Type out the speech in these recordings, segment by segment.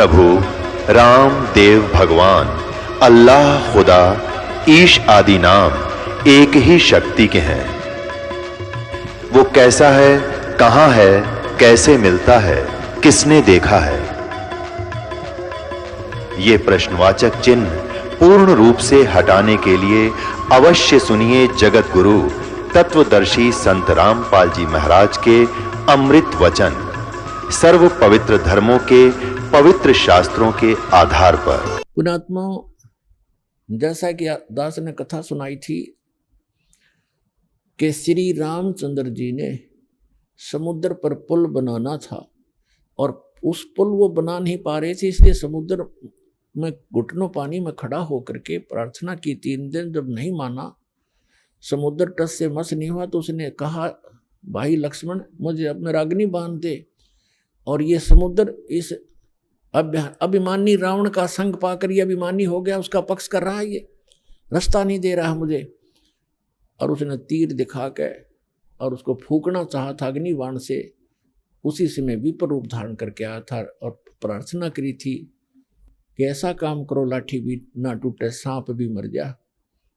प्रभु राम देव भगवान अल्लाह खुदा ईश आदि नाम एक ही शक्ति के हैं। वो कैसा है, कहां है, कैसे मिलता है, किसने देखा है? ये प्रश्नवाचक चिन्ह पूर्ण रूप से हटाने के लिए अवश्य सुनिए जगत गुरु तत्वदर्शी संत रामपाल जी महाराज के अमृत वचन, सर्व पवित्र धर्मों के पवित्र शास्त्रों के आधार पर। पुणात्मा, जैसा कि दास ने कथा सुनाई थी कि श्री रामचंद्र जी ने समुद्र पर पुल बनाना था और उस पुल वो बना नहीं पा रहे थे, इसलिए समुद्र में घुटनों पानी में खड़ा होकर के प्रार्थना की। 3 दिन जब नहीं माना, समुद्र तट से मस नहीं हुआ, तो उसने कहा, भाई लक्ष्मण, मुझे अब मेरा अग्नि बांध दे। और ये समुद्र इस अभिमानी रावण का संग पाकर ये अभिमानी हो गया, उसका पक्ष कर रहा है, ये रास्ता नहीं दे रहा मुझे। और उसने तीर दिखा के और उसको फूकना चाहा था अग्नि बाण से। उसी समय विपर रूप धारण करके आया था और प्रार्थना करी थी कि ऐसा काम करो, लाठी भी ना टूटे, सांप भी मर जा।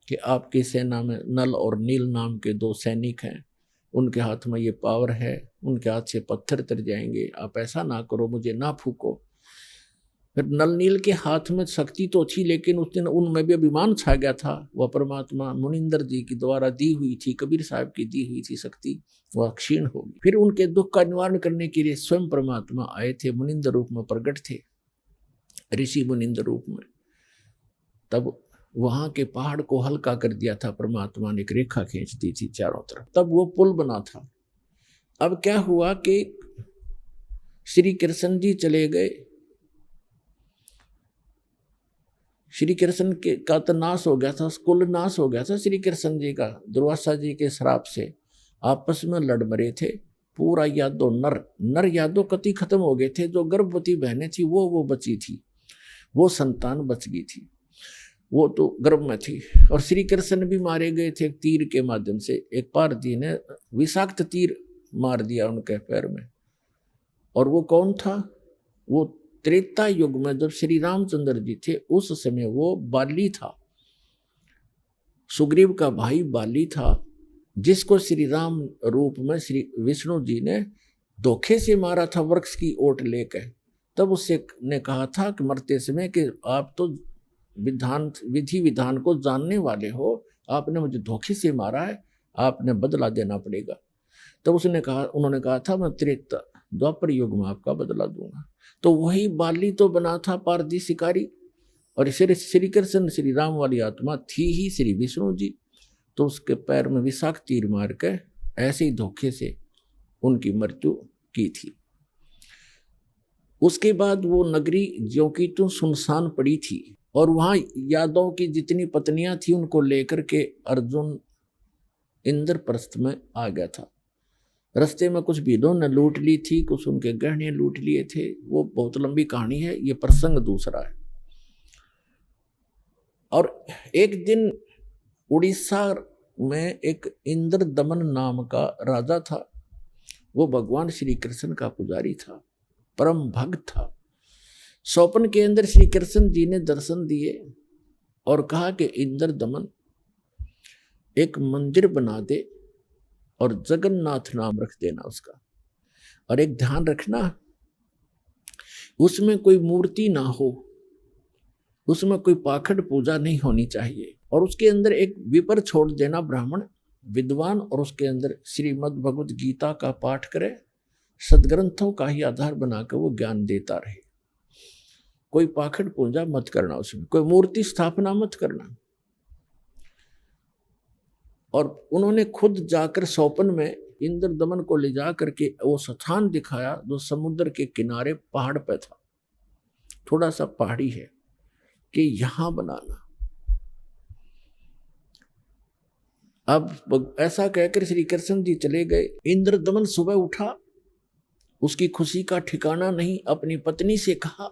कि आपकी सेना में नल और नील नाम के 2 सैनिक हैं, उनके हाथ में ये पावर है, उनके हाथ से पत्थर तर जाएंगे, आप ऐसा ना करो, मुझे ना फूको। फिर नल नील के हाथ में शक्ति तो थी, लेकिन उस दिन उनमें भी अभिमान छा गया था। वह परमात्मा मुनिंदर जी की द्वारा दी हुई थी, कबीर साहब की दी हुई थी शक्ति, वह क्षीण होगी। फिर उनके दुख का निवारण करने के लिए स्वयं परमात्मा आए थे, मुनिंदर रूप में प्रकट थे, ऋषि मुनिंदर रूप में। तब वहां के पहाड़ को हल्का कर दिया था परमात्मा ने, एक रेखा खींच दी थी चारों तरफ, तब वो पुल बना था। अब क्या हुआ कि श्री कृष्ण जी चले गए, श्री कृष्ण का तो नाश हो गया था, कुल नाश हो गया था श्री कृष्ण जी का, दुर्वासा जी के श्राप से आपस में लड़ मरे थे। पूरा यादव नर यादव कति खत्म हो गए थे। जो गर्भवती बहनें थी वो बची थी, वो संतान बच गई थी, वो तो गर्भ में थी। और श्री कृष्ण भी मारे गए थे तीर के माध्यम से। एक पारधी ने विषाक्त तीर मार दिया उनके पैर में। और वो कौन था? वो त्रेता युग में जब श्री रामचंद्र जी थे, उस समय वो बाली था, सुग्रीव का भाई बाली था, जिसको श्री राम रूप में श्री विष्णु जी ने धोखे से मारा था वृक्ष की ओट लेकर। तब उससे ने कहा था कि मरते समय कि आप तो विधि विधान को जानने वाले हो, आपने मुझे धोखे से मारा है, आपने बदला देना पड़ेगा। तब उन्होंने कहा था मैं त्रेता द्वापर युग में आपका बदला दूंगा। तो वही बाली तो बना था पारदी शिकारी, और श्री कृष्ण श्री राम वाली आत्मा थी ही श्री विष्णु जी। तो उसके पैर में विषाक्त तीर मार के ऐसे ही धोखे से उनकी मृत्यु की थी। उसके बाद वो नगरी ज्यों की त्यों सुनसान पड़ी थी, और वहां यादव की जितनी पत्नियां थी उनको लेकर के अर्जुन इंद्रप्रस्थ में आ गया था। रास्ते में कुछ भीलों ने लूट ली थी, कुछ उनके गहने लूट लिए थे। वो बहुत लंबी कहानी है, ये प्रसंग दूसरा है। और एक दिन उड़ीसा में एक इंद्र दमन नाम का राजा था। वो भगवान श्री कृष्ण का पुजारी था, परम भक्त था। स्वप्न के अंदर श्री कृष्ण जी ने दर्शन दिए और कहा कि इंद्र दमन, एक मंदिर बना दे और जगन्नाथ नाम रख देना उसका। और एक ध्यान रखना, उसमें कोई मूर्ति ना हो, उसमें कोई पाखंड पूजा नहीं होनी चाहिए। और उसके अंदर एक विपर छोड़ देना, ब्राह्मण विद्वान, और उसके अंदर श्रीमद् भगवत गीता का पाठ करे, सदग्रंथों का ही आधार बनाकर वो ज्ञान देता रहे। कोई पाखंड पूजा मत करना, उसमें कोई मूर्ति स्थापना मत करना। और उन्होंने खुद जाकर स्वप्न में इंद्र दमन को ले जा करके वो स्थान दिखाया जो समुद्र के किनारे पहाड़ पे था, थोड़ा सा पहाड़ी है, कि यहां बनाना। अब ऐसा कहकर श्री कृष्ण जी चले गए। इंद्र दमन सुबह उठा, उसकी खुशी का ठिकाना नहीं। अपनी पत्नी से कहा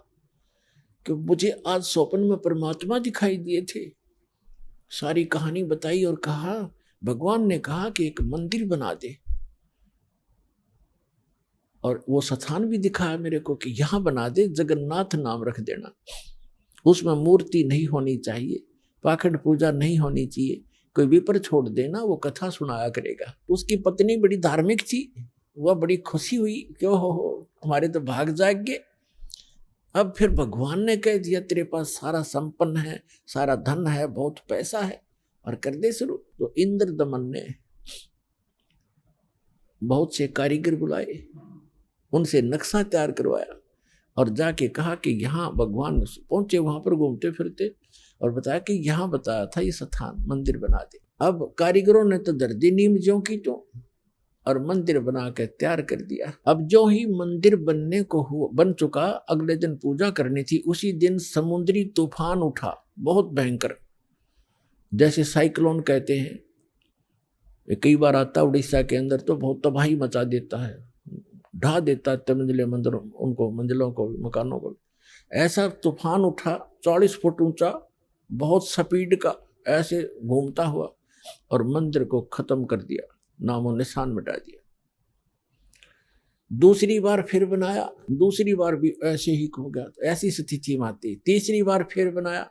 कि मुझे आज स्वप्न में परमात्मा दिखाई दिए थे। सारी कहानी बताई और कहा भगवान ने कहा कि एक मंदिर बना दे और वो स्थान भी दिखाया मेरे को कि यहाँ बना दे, जगन्नाथ नाम रख देना, उसमें मूर्ति नहीं होनी चाहिए, पाखंड पूजा नहीं होनी चाहिए, कोई विपर छोड़ देना, वो कथा सुनाया करेगा। उसकी पत्नी बड़ी धार्मिक थी, वह बड़ी खुशी हुई कि हो हमारे तो भाग जाग गए। अब फिर भगवान ने कह दिया तेरे पास सारा संपन्न है, सारा धन है, बहुत पैसा है, और कर दे शुरू। तो इंद्र दमन ने बहुत से कारीगर बुलाए, उनसे नक्शा तैयार करवाया और जाके कहा कि यहाँ भगवान पहुंचे, वहां पर घूमते फिरते, और बताया कि यहाँ बताया था ये स्थान, मंदिर बना दे। अब कारीगरों ने तो दर्दी नीम ज्यों की त्यों और मंदिर बना के तैयार कर दिया। अब जो ही मंदिर बनने को बन चुका, अगले दिन पूजा करनी थी, उसी दिन समुद्री तूफान उठा, बहुत भयंकर, जैसे साइक्लोन कहते हैं, कई बार आता उड़ीसा के अंदर, तो बहुत तबाही मचा देता है, ढा देता है मंजिले मंदिरों, उनको मंजिलों को, मकानों को। ऐसा तूफान उठा 40 फुट ऊंचा, बहुत स्पीड का, ऐसे घूमता हुआ, और मंदिर को खत्म कर दिया, नामो निशान मिटा दिया। दूसरी बार फिर बनाया, दूसरी बार भी ऐसे ही हो गया, ऐसी स्थिति में आती। तीसरी बार फिर बनाया,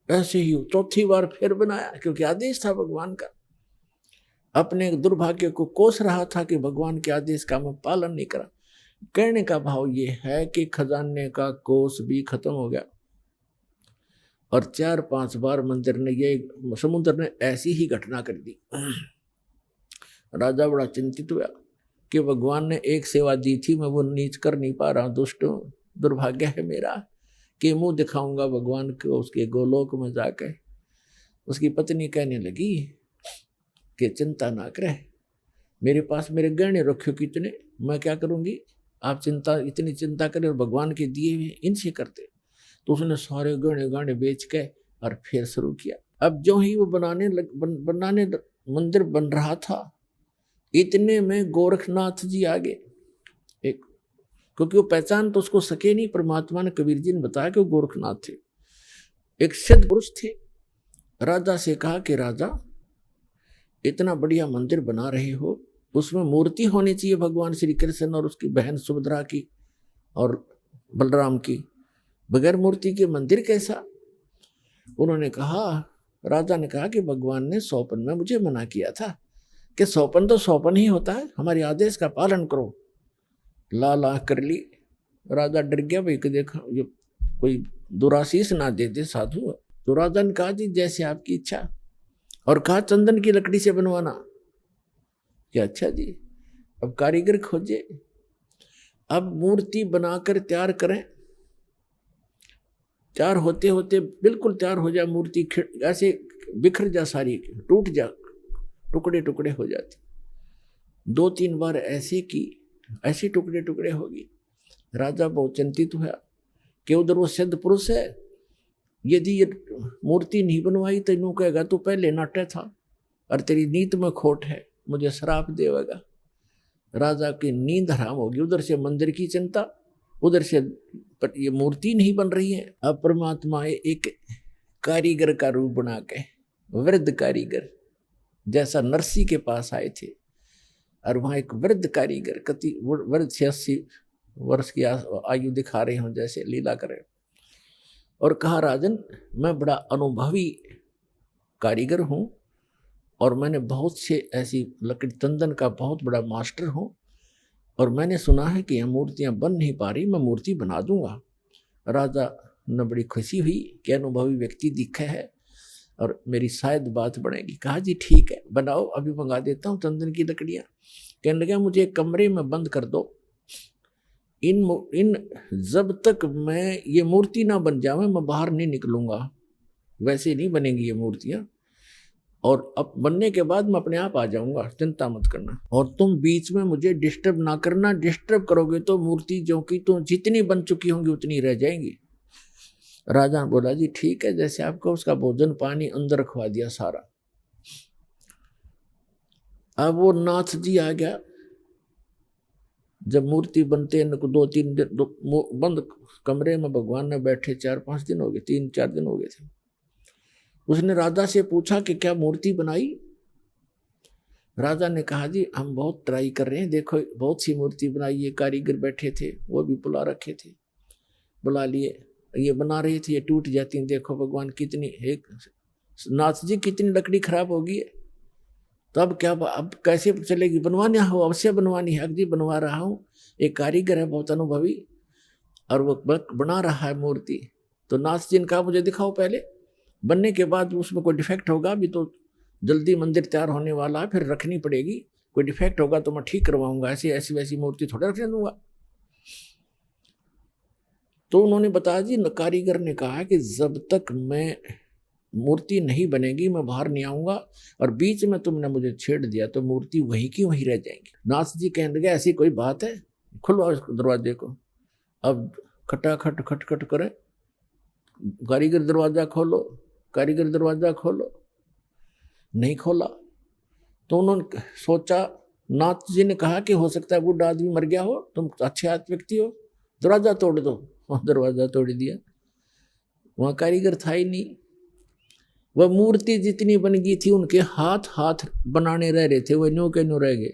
ऐसे ही। चौथी बार फिर बनाया, क्योंकि आदेश था भगवान का। अपने दुर्भाग्य को कोस रहा था कि भगवान के आदेश का मैं पालन नहीं करा। कहने का भाव ये है कि खजाने का कोस भी खत्म हो गया, और 4-5 बार मंदिर ने, ये समुद्र ने ऐसी ही घटना कर दी। राजा बड़ा चिंतित हुआ कि भगवान ने एक सेवा दी थी, मैं वो नीच कर नहीं पा रहा, दुष्ट दुर्भाग्य है मेरा कि मुंह दिखाऊंगा भगवान को उसके गोलोक में जाकर। उसकी पत्नी कहने लगी कि चिंता ना करे, मेरे पास मेरे गहने रखे कितने, मैं क्या करूंगी, आप इतनी चिंता करें, और भगवान के दिए हुए इनसे करते। तो उसने सारे गहने बेच के और फिर शुरू किया। अब जो ही वो बनाने मंदिर बन रहा था, इतने में गोरखनाथ जी आ गए। एक, क्योंकि वो पहचान तो उसको सके नहीं, परमात्मा ने, कबीर जी ने बताया कि वो गोरखनाथ थे, एक सिद्ध पुरुष थे। राजा से कहा कि राजा, इतना बढ़िया मंदिर बना रहे हो, उसमें मूर्ति होनी चाहिए भगवान श्री कृष्ण और उसकी बहन सुभद्रा की और बलराम की, बगैर मूर्ति के मंदिर कैसा। उन्होंने कहा, राजा ने कहा कि भगवान ने सौपन में मुझे मना किया था कि सौपन तो सौपन ही होता है, हमारे आदेश का पालन करो। ला कर ली। राजा डर गया, भाई कि देखा ये कोई दुराशीष ना दे दे साधु। तो राजा ने कहा जी जैसे आपकी इच्छा, और कहा चंदन की लकड़ी से बनवाना। क्या अच्छा जी। अब कारीगर खोजे, अब मूर्ति बनाकर तैयार करें। तैयार होते होते बिल्कुल तैयार हो जाए मूर्ति, ऐसे बिखर जा, सारी टूट जा, टुकड़े टुकड़े हो जाते। 2-3 बार ऐसे की, ऐसे टुकड़े टुकड़े होगी। राजा बहुत चिंतित हुआ कि उधर वो सिद्ध पुरुष है, यदि ये मूर्ति नहीं बनवाई तो यूं कहेगा तू पहले नाट्य था और तेरी नीत में खोट है, मुझे श्राप देगा। राजा की नींद हराम होगी। उधर से मंदिर की चिंता, उधर से ये मूर्ति नहीं बन रही है। अब परमात्मा एक कारीगर का रूप बना के, वृद्ध कारीगर जैसा नरसी के पास आए थे, और वहां एक वृद्ध कारीगर, कति वृद्ध 86 वर्ष की आयु दिखा रहे हों, जैसे लीला करे, और कहा राजन मैं बड़ा अनुभवी कारीगर हूं और मैंने बहुत से ऐसी लकड़ी चंदन का बहुत बड़ा मास्टर हूं, और मैंने सुना है कि यह मूर्तियां बन नहीं पा रही, मैं मूर्ति बना दूंगा। राजा ने बड़ी खुशी हुई कि अनुभवी व्यक्ति दिखा है और मेरी शायद बात बनेगी। कहा जी ठीक है बनाओ, अभी मंगा देता हूँ चंदन की लकड़ियाँ। कहने लगा मुझे एक कमरे में बंद कर दो, इन जब तक मैं ये मूर्ति ना बन जावे मैं बाहर नहीं निकलूंगा, वैसे नहीं बनेंगी ये मूर्तियाँ, और अब बनने के बाद मैं अपने आप आ जाऊंगा, चिंता मत करना, और तुम बीच में मुझे डिस्टर्ब ना करना, डिस्टर्ब करोगे तो मूर्ति जो कि तो जितनी बन चुकी होंगी उतनी रह जाएंगी। राजा ने बोला जी ठीक है जैसे आपको। उसका भोजन पानी अंदर रखवा दिया सारा। अब वो नाथ जी आ गया। जब मूर्ति बनते हैं 2-3 दिन बंद कमरे में भगवान ने बैठे, 4-5 दिन हो गए, 3-4 दिन हो गए थे। उसने राजा से पूछा कि क्या मूर्ति बनाई? राजा ने कहा जी हम बहुत ट्राई कर रहे हैं, देखो बहुत सी मूर्ति बनाई है, कारीगर बैठे थे वो भी बुला रखे थे, बुला लिए, ये बना रहे थे, ये टूट जाती हैं, देखो भगवान कितनी, एक नाथ जी कितनी लकड़ी खराब होगी है, तो अब क्या, अब कैसे चलेगी, बनवाने हो, अवश्य बनवानी है, जी बनवा रहा हूँ, एक कारीगर है बहुत अनुभवी और वो बना रहा है मूर्ति। तो नाथ जी ने कहा मुझे दिखाओ पहले, बनने के बाद उसमें कोई डिफेक्ट होगा, अभी तो जल्दी मंदिर तैयार होने वाला है, फिर रखनी पड़ेगी, कोई डिफेक्ट होगा तो मैं ठीक करवाऊंगा, ऐसी ऐसी वैसी मूर्ति थोड़ा रखने दूंगा। तो उन्होंने बताया जी, कारीगर ने कहा कि जब तक मैं मूर्ति नहीं बनेगी मैं बाहर नहीं आऊंगा, और बीच में तुमने मुझे छेड़ दिया तो मूर्ति वहीं की वहीं रह जाएंगी। नाथ जी कहने लगे ऐसी कोई बात है, खुलवाओ इस दरवाजे को। अब खटाखट खटखट करे, कारीगर दरवाजा खोलो, कारीगर दरवाजा खोलो, नहीं खोला। तो उन्होंने सोचा, नाथ जी ने कहा कि हो सकता है बूढ़ा आदमी मर गया हो, तुम अच्छे आदमी व्यक्ति हो, दरवाजा तोड़ दो। और दरवाजा तोड़ दिया, वहां कारीगर था ही नहीं। वह मूर्ति जितनी बन गई थी उनके हाथ हाथ बनाने रह रहे थे, वह न्यू के न्यू रह गए,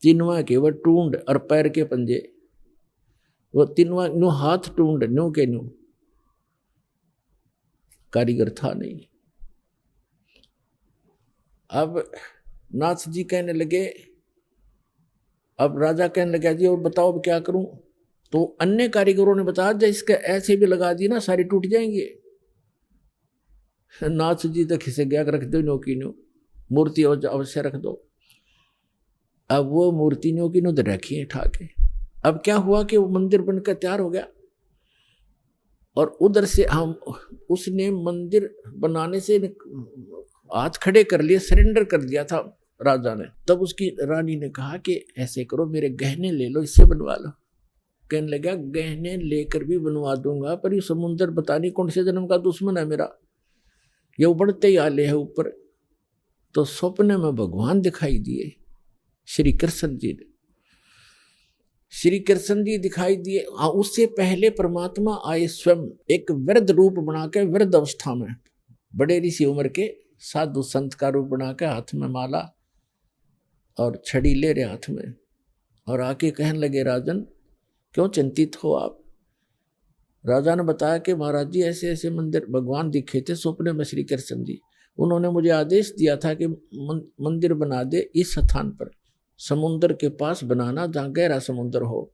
तीनवा के वह टूंड और पैर के पंजे, वो तीनवा न्यू हाथ टूंड न्यू के न्यू, कारीगर था नहीं। अब नाथ जी कहने लगे, अब राजा कहने लगा जी और बताओ अब क्या करूं। तो अन्य कारीगरों ने बताया जब इसके ऐसे भी लगा दी ना सारी टूट जाएंगे। नाथ जी तो खिसे गया, रख दो नो की नो, मूर्ति अवश्य रख दो। अब वो मूर्ति नो की नो तो रखी है ठाके। अब क्या हुआ कि वो मंदिर बनकर तैयार हो गया, और उधर से हम उसने मंदिर बनाने से हाथ खड़े कर लिए, सरेंडर कर दिया था राजा ने। तब उसकी रानी ने कहा कि ऐसे करो मेरे गहने ले लो, इससे बनवा लो। कहने लगा गहने लेकर भी बनवा दूंगा, पर ये समुद्र पता नहीं कौन से जन्म का दुश्मन है मेरा, ये उबड़ते ही आले है ऊपर। तो स्वप्न में भगवान दिखाई दिए, श्री कृष्ण जी ने, श्री कृष्ण जी दिखाई दिए। उससे पहले परमात्मा आए स्वयं एक वृद्ध रूप बनाकर, वृद्ध अवस्था में, बड़े ऋषि उम्र के साधु संत का रूप बनाकर, हाथ में माला और छड़ी ले रहे हाथ में, और आके कहने लगे राजन क्यों चिंतित हो आप। राजा ने बताया कि महाराज जी ऐसे ऐसे मंदिर भगवान दिखे थे स्वप्न में श्री कृष्ण जी, उन्होंने मुझे आदेश दिया था कि मंदिर बना दे इस स्थान पर, समुद्र के पास बनाना जहाँ गहरा समुद्र हो।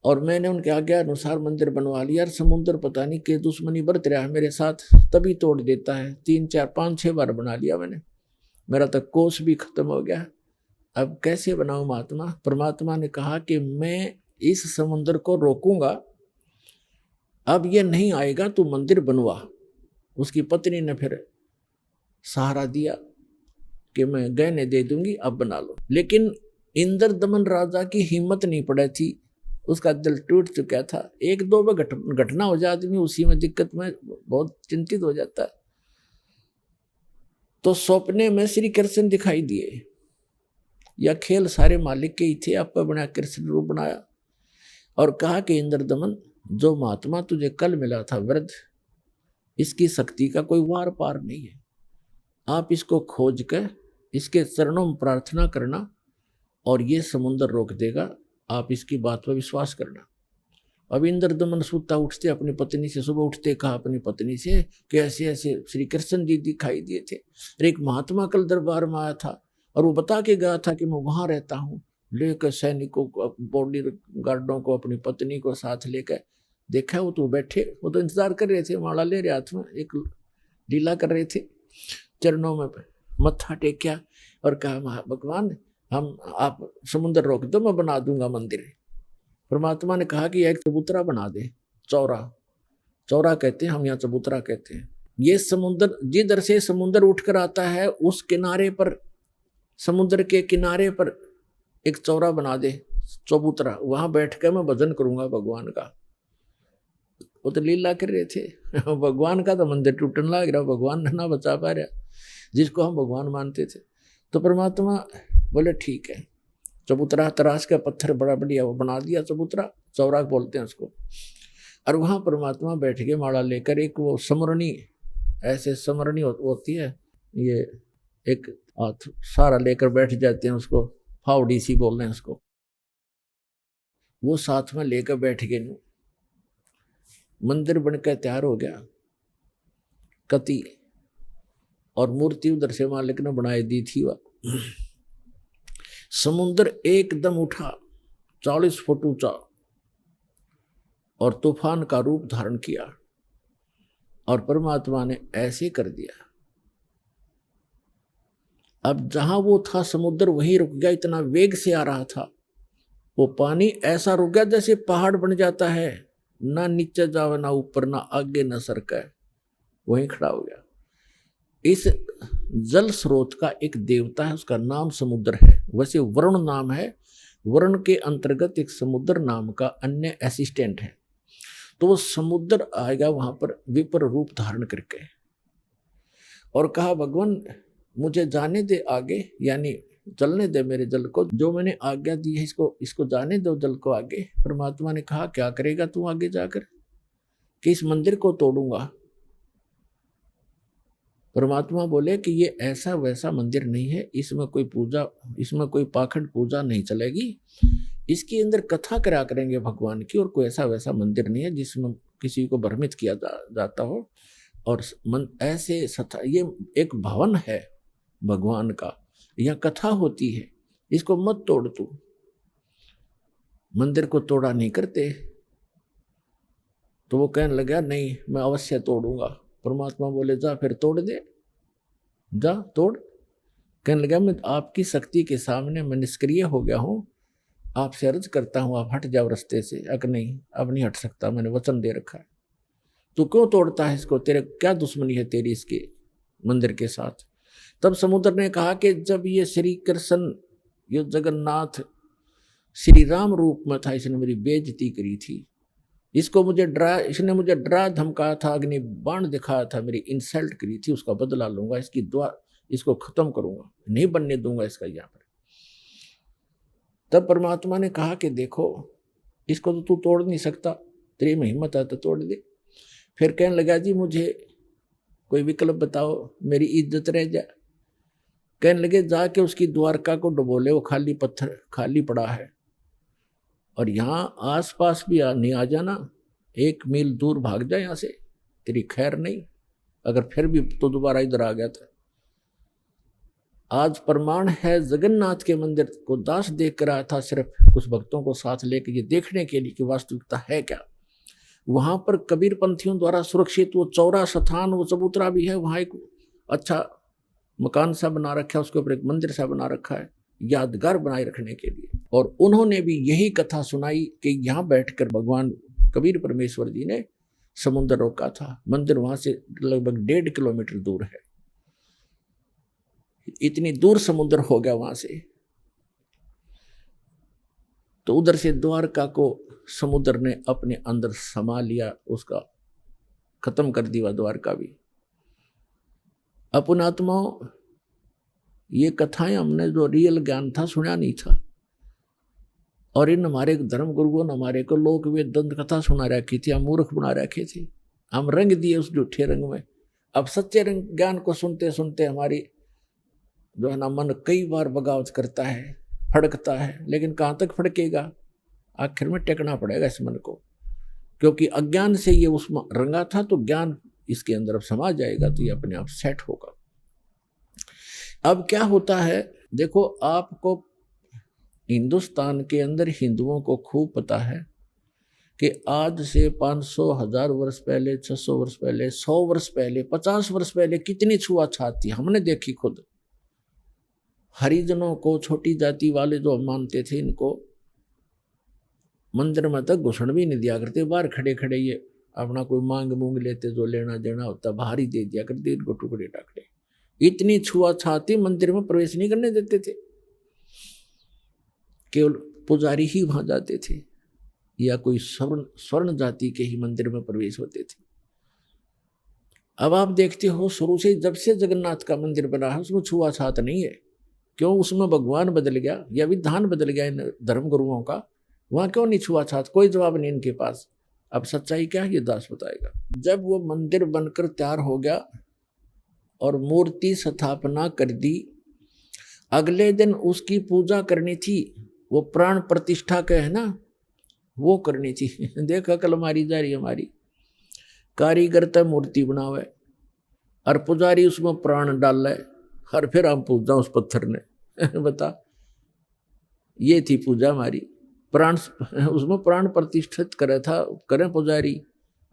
और मैंने उनके आज्ञा अनुसार मंदिर बनवा लिया। और समुद्र पता नहीं कि दुश्मनी बरत रहा है मेरे साथ, तभी तोड़ देता है। 3 4 5 6 बार बना लिया मैंने, मेरा तक कोष भी खत्म हो गया। अब कैसे बनाऊं महात्मा। परमात्मा ने कहा कि मैं इस समुद्र को रोकूंगा, अब ये नहीं आएगा, तू मंदिर बनवा। उसकी पत्नी ने फिर सहारा दिया कि मैं गहने दे दूंगी, अब बना लो। लेकिन इंद्र दमन राजा की हिम्मत नहीं पड़ी थी, उसका दिल टूट चुका था। 1-2 में घटना हो जाए आदमी उसी में दिक्कत में बहुत चिंतित हो जाता है। तो सपने में श्री कृष्ण दिखाई दिए, या खेल सारे मालिक के ही थे, आपका बना कृष्ण रूप बनाया और कहा कि इंद्र दमन जो महात्मा तुझे कल मिला था वृद्ध, इसकी शक्ति का कोई वार पार नहीं है। आप इसको खोज कर इसके चरणों में प्रार्थना करना और ये समुद्र रोक देगा, आप इसकी बात पर विश्वास करना। अब इंद्र दमन सुता उठते अपनी पत्नी से, सुबह उठते कहा अपनी पत्नी से कि ऐसे ऐसे श्री कृष्ण जी दिखाई दिए थे, एक महात्मा कल दरबार में आया था और वो बता के गया था कि मैं वहां रहता हूँ। लेकर सैनिकों को, बॉडी गार्डों को, अपनी पत्नी को साथ लेकर देखा, वो तो बैठे, वो तो इंतजार कर रहे थे, माला ले रहे हाथ में, एक लीला कर रहे थे। चरणों में मत्था टेकिया और कहा भगवान हम आप समुद्र रोक दो, मैं बना दूंगा मंदिर। परमात्मा ने कहा कि एक चबूतरा बना दे, चौरा, चौरा कहते हैं हम यहाँ, चबूतरा कहते हैं। ये समुद्र जिधर से समुद्र उठकर आता है उस किनारे पर, समुद्र के किनारे पर एक चौरा बना दे, चबूतरा, वहां बैठ कर मैं भजन करूंगा भगवान का। वो तो लीला कर रहे थे, भगवान का तो मंदिर टूटने लग रहा, भगवान ना बचा पा रहा जिसको हम भगवान मानते थे। तो परमात्मा बोले ठीक है, चबूतरा तराश का पत्थर बड़ा बढ़िया वो बना दिया, चबूतरा, चौरा बोलते हैं उसको। और वहाँ परमात्मा बैठ के माला लेकर, एक वो समरणी, ऐसे समरणी होती है, ये एक हाथ सारा लेकर बैठ जाते हैं, उसको फावड़ी सी बोल रहे हैं उसको, वो साथ में लेकर बैठ गए। मंदिर बनकर तैयार हो गया, कति और मूर्ति उधर से मालिक ने बनाई दी थी। वह समुद्र एकदम उठा 40 फुट ऊंचा और तूफान का रूप धारण किया, और परमात्मा ने ऐसे कर दिया। अब जहां वो था समुद्र वहीं रुक गया, इतना वेग से आ रहा था वो पानी, ऐसा रुक गया जैसे पहाड़ बन जाता है, ना नीचे जावे ना ऊपर, ना आगे ना सरका, वहीं खड़ा हो गया। इस जल स्रोत का एक देवता है, उसका नाम समुद्र है। वैसे वरुण नाम है, वरुण के अंतर्गत एक समुद्र नाम का अन्य असिस्टेंट है। तो वो समुद्र आएगा वहां पर विपर रूप धारण करके, और कहा भगवान मुझे जाने दे आगे, यानी चलने दे मेरे जल को, जो मैंने आज्ञा दी है इसको जाने दो जल को आगे। परमात्मा ने कहा क्या करेगा तू आगे जाकर, कि इस मंदिर को तोड़ूंगा। परमात्मा बोले कि ये ऐसा वैसा मंदिर नहीं है, इसमें कोई पूजा, इसमें कोई पाखंड पूजा नहीं चलेगी, इसके अंदर कथा करा करेंगे भगवान की, और कोई ऐसा वैसा मंदिर नहीं है जिसमें किसी को भ्रमित किया जाता हो। और ऐसे ये एक भवन है भगवान का, यहाँ कथा होती है, इसको मत तोड़ तू। मंदिर को तोड़ा नहीं करते। तो वो कहने लगा नहीं मैं अवश्य तोड़ूंगा। परमात्मा बोले जा फिर तोड़ दे, जा तोड़। कहने लगा मैं आपकी शक्ति के सामने मैं निष्क्रिय हो गया हूँ, आपसे अर्ज करता हूँ आप हट जाओ रास्ते से। अगर नहीं अब नहीं हट सकता, मैंने वचन दे रखा है। तू क्यों तोड़ता है इसको, तेरे क्या दुश्मनी है तेरी इसके मंदिर के साथ। तब समुद्र ने कहा कि जब ये श्री कृष्ण ये जगन्नाथ श्री राम रूप में था, इसने मेरी बेइज्जती करी थी, इसने मुझे डरा धमकाया था, अग्नि बाण दिखाया था, मेरी इंसल्ट करी थी, उसका बदला लूंगा, इसकी दुआ इसको खत्म करूंगा, नहीं बनने दूंगा इसका यहाँ पर। तब परमात्मा ने कहा कि देखो इसको तो तू तोड़ नहीं सकता, तेरी में हिम्मत है तो तोड़ दे। फिर कहने लगा जी मुझे कोई विकल्प बताओ, मेरी इज्जत रह जाए। कहने लगे जाके उसकी द्वारका को डुबो ले, वो खाली पत्थर खाली पड़ा है, और यहाँ आसपास भी नहीं आ जाना, 1 मील दूर भाग जा यहाँ से, तेरी खैर नहीं। अगर फिर भी तो दोबारा इधर आ गया था। आज प्रमाण है जगन्नाथ के मंदिर को दास देख कर आया था, सिर्फ कुछ भक्तों को साथ लेकर ये देखने के लिए कि वास्तविकता है क्या। वहां पर कबीर पंथियों द्वारा सुरक्षित वो चौरा स्थान, वो चबूतरा भी है, वहां एक अच्छा मकान सा बना रखा है, उसके ऊपर एक मंदिर सा बना रखा है यादगार बनाए रखने के लिए। और उन्होंने भी यही कथा सुनाई कि यहाँ बैठकर भगवान कबीर परमेश्वर जी ने समुद्र रोका था। मंदिर वहां से लगभग 1.5 किलोमीटर दूर है, इतनी दूर समुद्र हो गया वहां से। तो उधर से द्वारका को समुद्र ने अपने अंदर समा लिया, उसका खत्म कर दिया द्वारका भी। अपनात्माओं ये कथाएं हमने जो रियल ज्ञान था सुना नहीं था, और इन हमारे धर्म गुरुओं ने हमारे को लोक वेद दंत कथा सुना रखी थी, हम मूर्ख बना रखे थे, हम रंग दिए उस झूठे रंग में। अब सच्चे रंग ज्ञान को सुनते सुनते हमारी जो है ना मन कई बार बगावत करता है, फड़कता है, लेकिन कहाँ तक फड़केगा, आखिर में टेकना पड़ेगा इस मन को, क्योंकि अज्ञान से ये उसमें रंगा था, तो ज्ञान इसके अंदर अब समा जाएगा तो ये अपने आप सेट होगा। अब क्या होता है देखो, आपको हिंदुस्तान के अंदर हिंदुओं को खूब पता है कि आज से 500 1000 वर्ष पहले, 600 वर्ष पहले, 100 वर्ष पहले, 50 वर्ष पहले कितनी छुआछात थी, हमने देखी खुद। हरिजनों को, छोटी जाति वाले जो मानते थे, इनको मंदिर में तक घुसण भी नहीं दिया करते, बाहर खड़े खड़े ये अपना कोई मांग मूंग लेते, जो लेना देना होता बाहर ही दे दिया करते, इनको टुकड़े टाकड़े। इतनी छुआछाती, मंदिर में प्रवेश नहीं करने देते थे, केवल पुजारी ही वहां जाते थे, या कोई स्वर्ण जाति के ही मंदिर में प्रवेश होते थे। अब आप देखते हो शुरू से जब से जगन्नाथ का मंदिर बना है उसमें छुआछात नहीं है। क्यों? उसमें भगवान बदल गया या विधान बदल गया इन धर्म गुरुओं का, वहां क्यों नहीं छुआछात? कोई जवाब नहीं इनके पास। अब सच्चाई क्या है ये दास बताएगा। जब वो मंदिर बनकर तैयार हो गया और मूर्ति स्थापना कर दी, अगले दिन उसकी पूजा करनी थी, वो प्राण प्रतिष्ठा के है ना, वो करनी थी। देखा कल मारी जा रही हमारी, कारीगर तो मूर्ति बनावे और पुजारी उसमें प्राण डाले, और फिर हम पूजा उस पत्थर ने। बता, ये थी पूजा हमारी। प्राण उसमें प्राण प्रतिष्ठित करे था, करें पुजारी,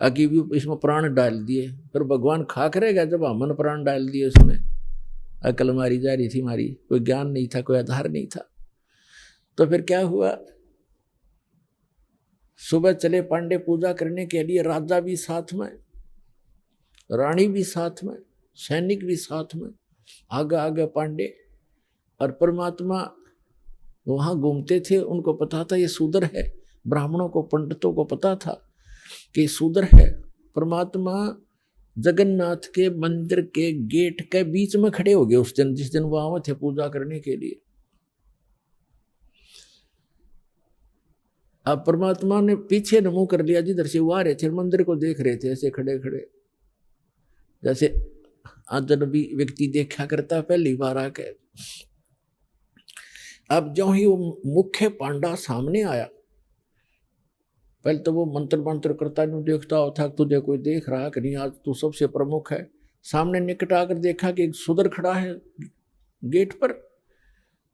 आगे भी इसमें प्राण डाल दिए, फिर भगवान खा करेगा जब हमने प्राण डाल दिए उसमें। अकल मारी जा रही थी हमारी, कोई ज्ञान नहीं था, कोई आधार नहीं था। तो फिर क्या हुआ, सुबह चले पांडे पूजा करने के लिए, राजा भी साथ में, रानी भी साथ में, सैनिक भी साथ में, आगे आगे पांडे। और परमात्मा वहां घूमते थे, उनको पता था ये शूद्र है, ब्राह्मणों को पंडितों को पता था कि शूद्र है। परमात्मा जगन्नाथ के मंदिर के गेट के बीच में खड़े हो गए उस दिन, जिस दिन वो आए थे पूजा करने के लिए। अब परमात्मा ने पीछे न मुंह कर लिया, जिधर से वो आ रहे थे, मंदिर को देख रहे थे ऐसे खड़े खड़े, जैसे अजनबी व्यक्ति देखा करता पहली बार आके। अब जो ही वो मुख्य पांडा सामने आया, पहले तो वो मंत्र मंत्र करता नहीं देखता था, तुझे कोई देख रहा कि नहीं, आज तू सबसे प्रमुख है। सामने निकट आकर देखा कि एक शूद्र खड़ा है गेट पर।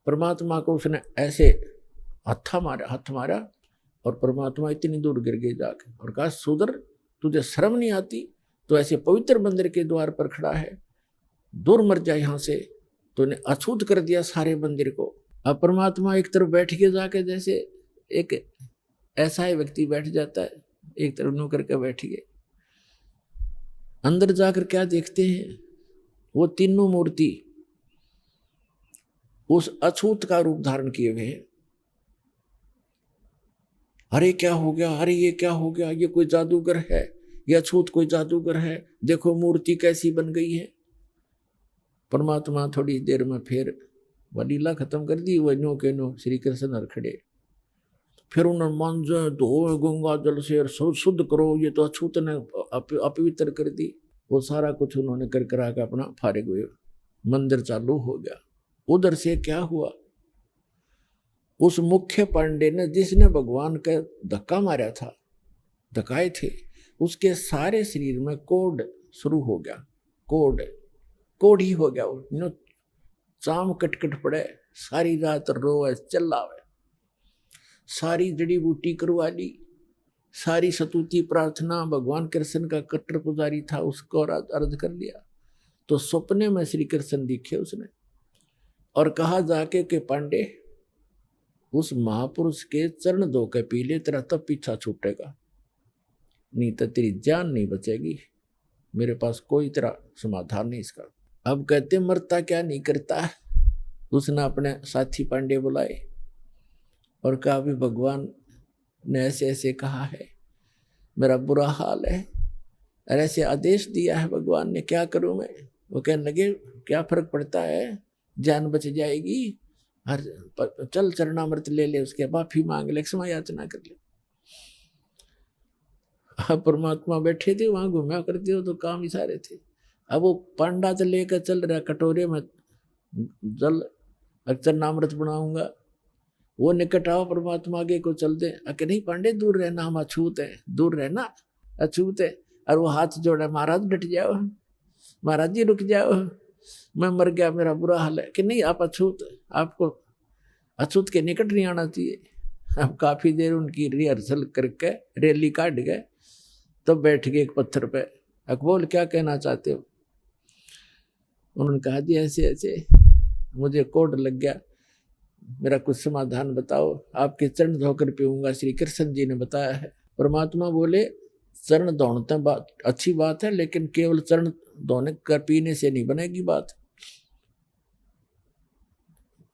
परमात्मा को उसने ऐसे हाथ मारा और परमात्मा इतनी दूर गिर गए जाके, और कहा, शूद्र तुझे शर्म नहीं आती, तो ऐसे पवित्र मंदिर के द्वार पर खड़ा है, दूर मर जाए यहाँ से। तो ने अछूत कर दिया सारे मंदिर को। अब परमात्मा एक तरफ बैठ के जाके, जैसे एक ऐसा ही व्यक्ति बैठ जाता है, एक तरफ नो करके बैठ गए। अंदर जाकर क्या देखते हैं, वो तीनों मूर्ति उस अछूत का रूप धारण किए हुए हैं। अरे क्या हो गया, अरे ये क्या हो गया, ये कोई जादूगर है, ये अछूत कोई जादूगर है, देखो मूर्ति कैसी बन गई है। परमात्मा थोड़ी देर में फिर वह लीला खत्म कर दी, वह नो के नो श्री कृष्ण हर खड़े। फिर उन्होंने मांझे धो गंगा जल से शुद्ध करो, ये तो अछूत ने अपवित्र कर दी। वो सारा कुछ उन्होंने कर करा के अपना फारिग हुए, मंदिर चालू हो गया। उधर से क्या हुआ, उस मुख्य पांडे ने, जिसने भगवान का धक्का मारा था, धक्काए थे, उसके सारे शरीर में कोढ़ शुरू हो गया। कोढ़ ही हो गया, वो चाम कटकट पड़े, सारी रात रोए चिल्लावे, सारी जड़ी बूटी करवा ली, सारी सतुति प्रार्थना, भगवान कृष्ण का कट्टर पुजारी था उसको अर्ज कर लिया। तो सपने में श्री कृष्ण दिखे उसने, और कहा जाके कि पांडे, उस महापुरुष के चरण धो के पी ले, तेरा तब पीछा छूटेगा, नहीं तो तेरी जान नहीं बचेगी, मेरे पास कोई तेरा समाधान नहीं इसका। अब कहते मरता क्या नहीं करता। उसने अपने साथी पांडे बुलाए और कहा, भी भगवान ने ऐसे ऐसे कहा है, मेरा बुरा हाल है, और ऐसे आदेश दिया है भगवान ने, क्या करूं मैं। वो कहने लगे, क्या फर्क पड़ता है, जान बच जाएगी, और चल चरणामृत ले ले, उसके माफी मांग ले, क्षमा याचना कर ले। परमात्मा बैठे थे वहां, घूमा करते हो तो काम ही सारे थे। अब वो पांडा तो लेकर चल रहा कटोरे में जल, चरणामृत बनाऊंगा। वो निकट आओ, परमात्मा आगे को चल दे, अके नहीं पांडे दूर रहना, हम अछूत है, दूर रहना, अछूत है। और वो हाथ जोड़ा, महाराज डट जाओ, महाराज जी रुक जाओ, मैं मर गया, मेरा बुरा हाल है। कि नहीं, आप अछूत, आपको अछूत के निकट नहीं आना चाहिए। अब काफी देर उनकी रिहर्सल करके रैली काट गए, तो बैठ गए एक पत्थर पे। अकबोल क्या कहना चाहते हो। उन्होंने कहा, जी ऐसे ऐसे मुझे कोढ़ लग गया, मेरा कुछ समाधान बताओ, आपके चरण धोकर पीऊंगा, श्री कृष्ण जी ने बताया है। परमात्मा बोले, चरण धोने बात अच्छी बात है, लेकिन केवल चरण धोने कर पीने से नहीं बनेगी बात,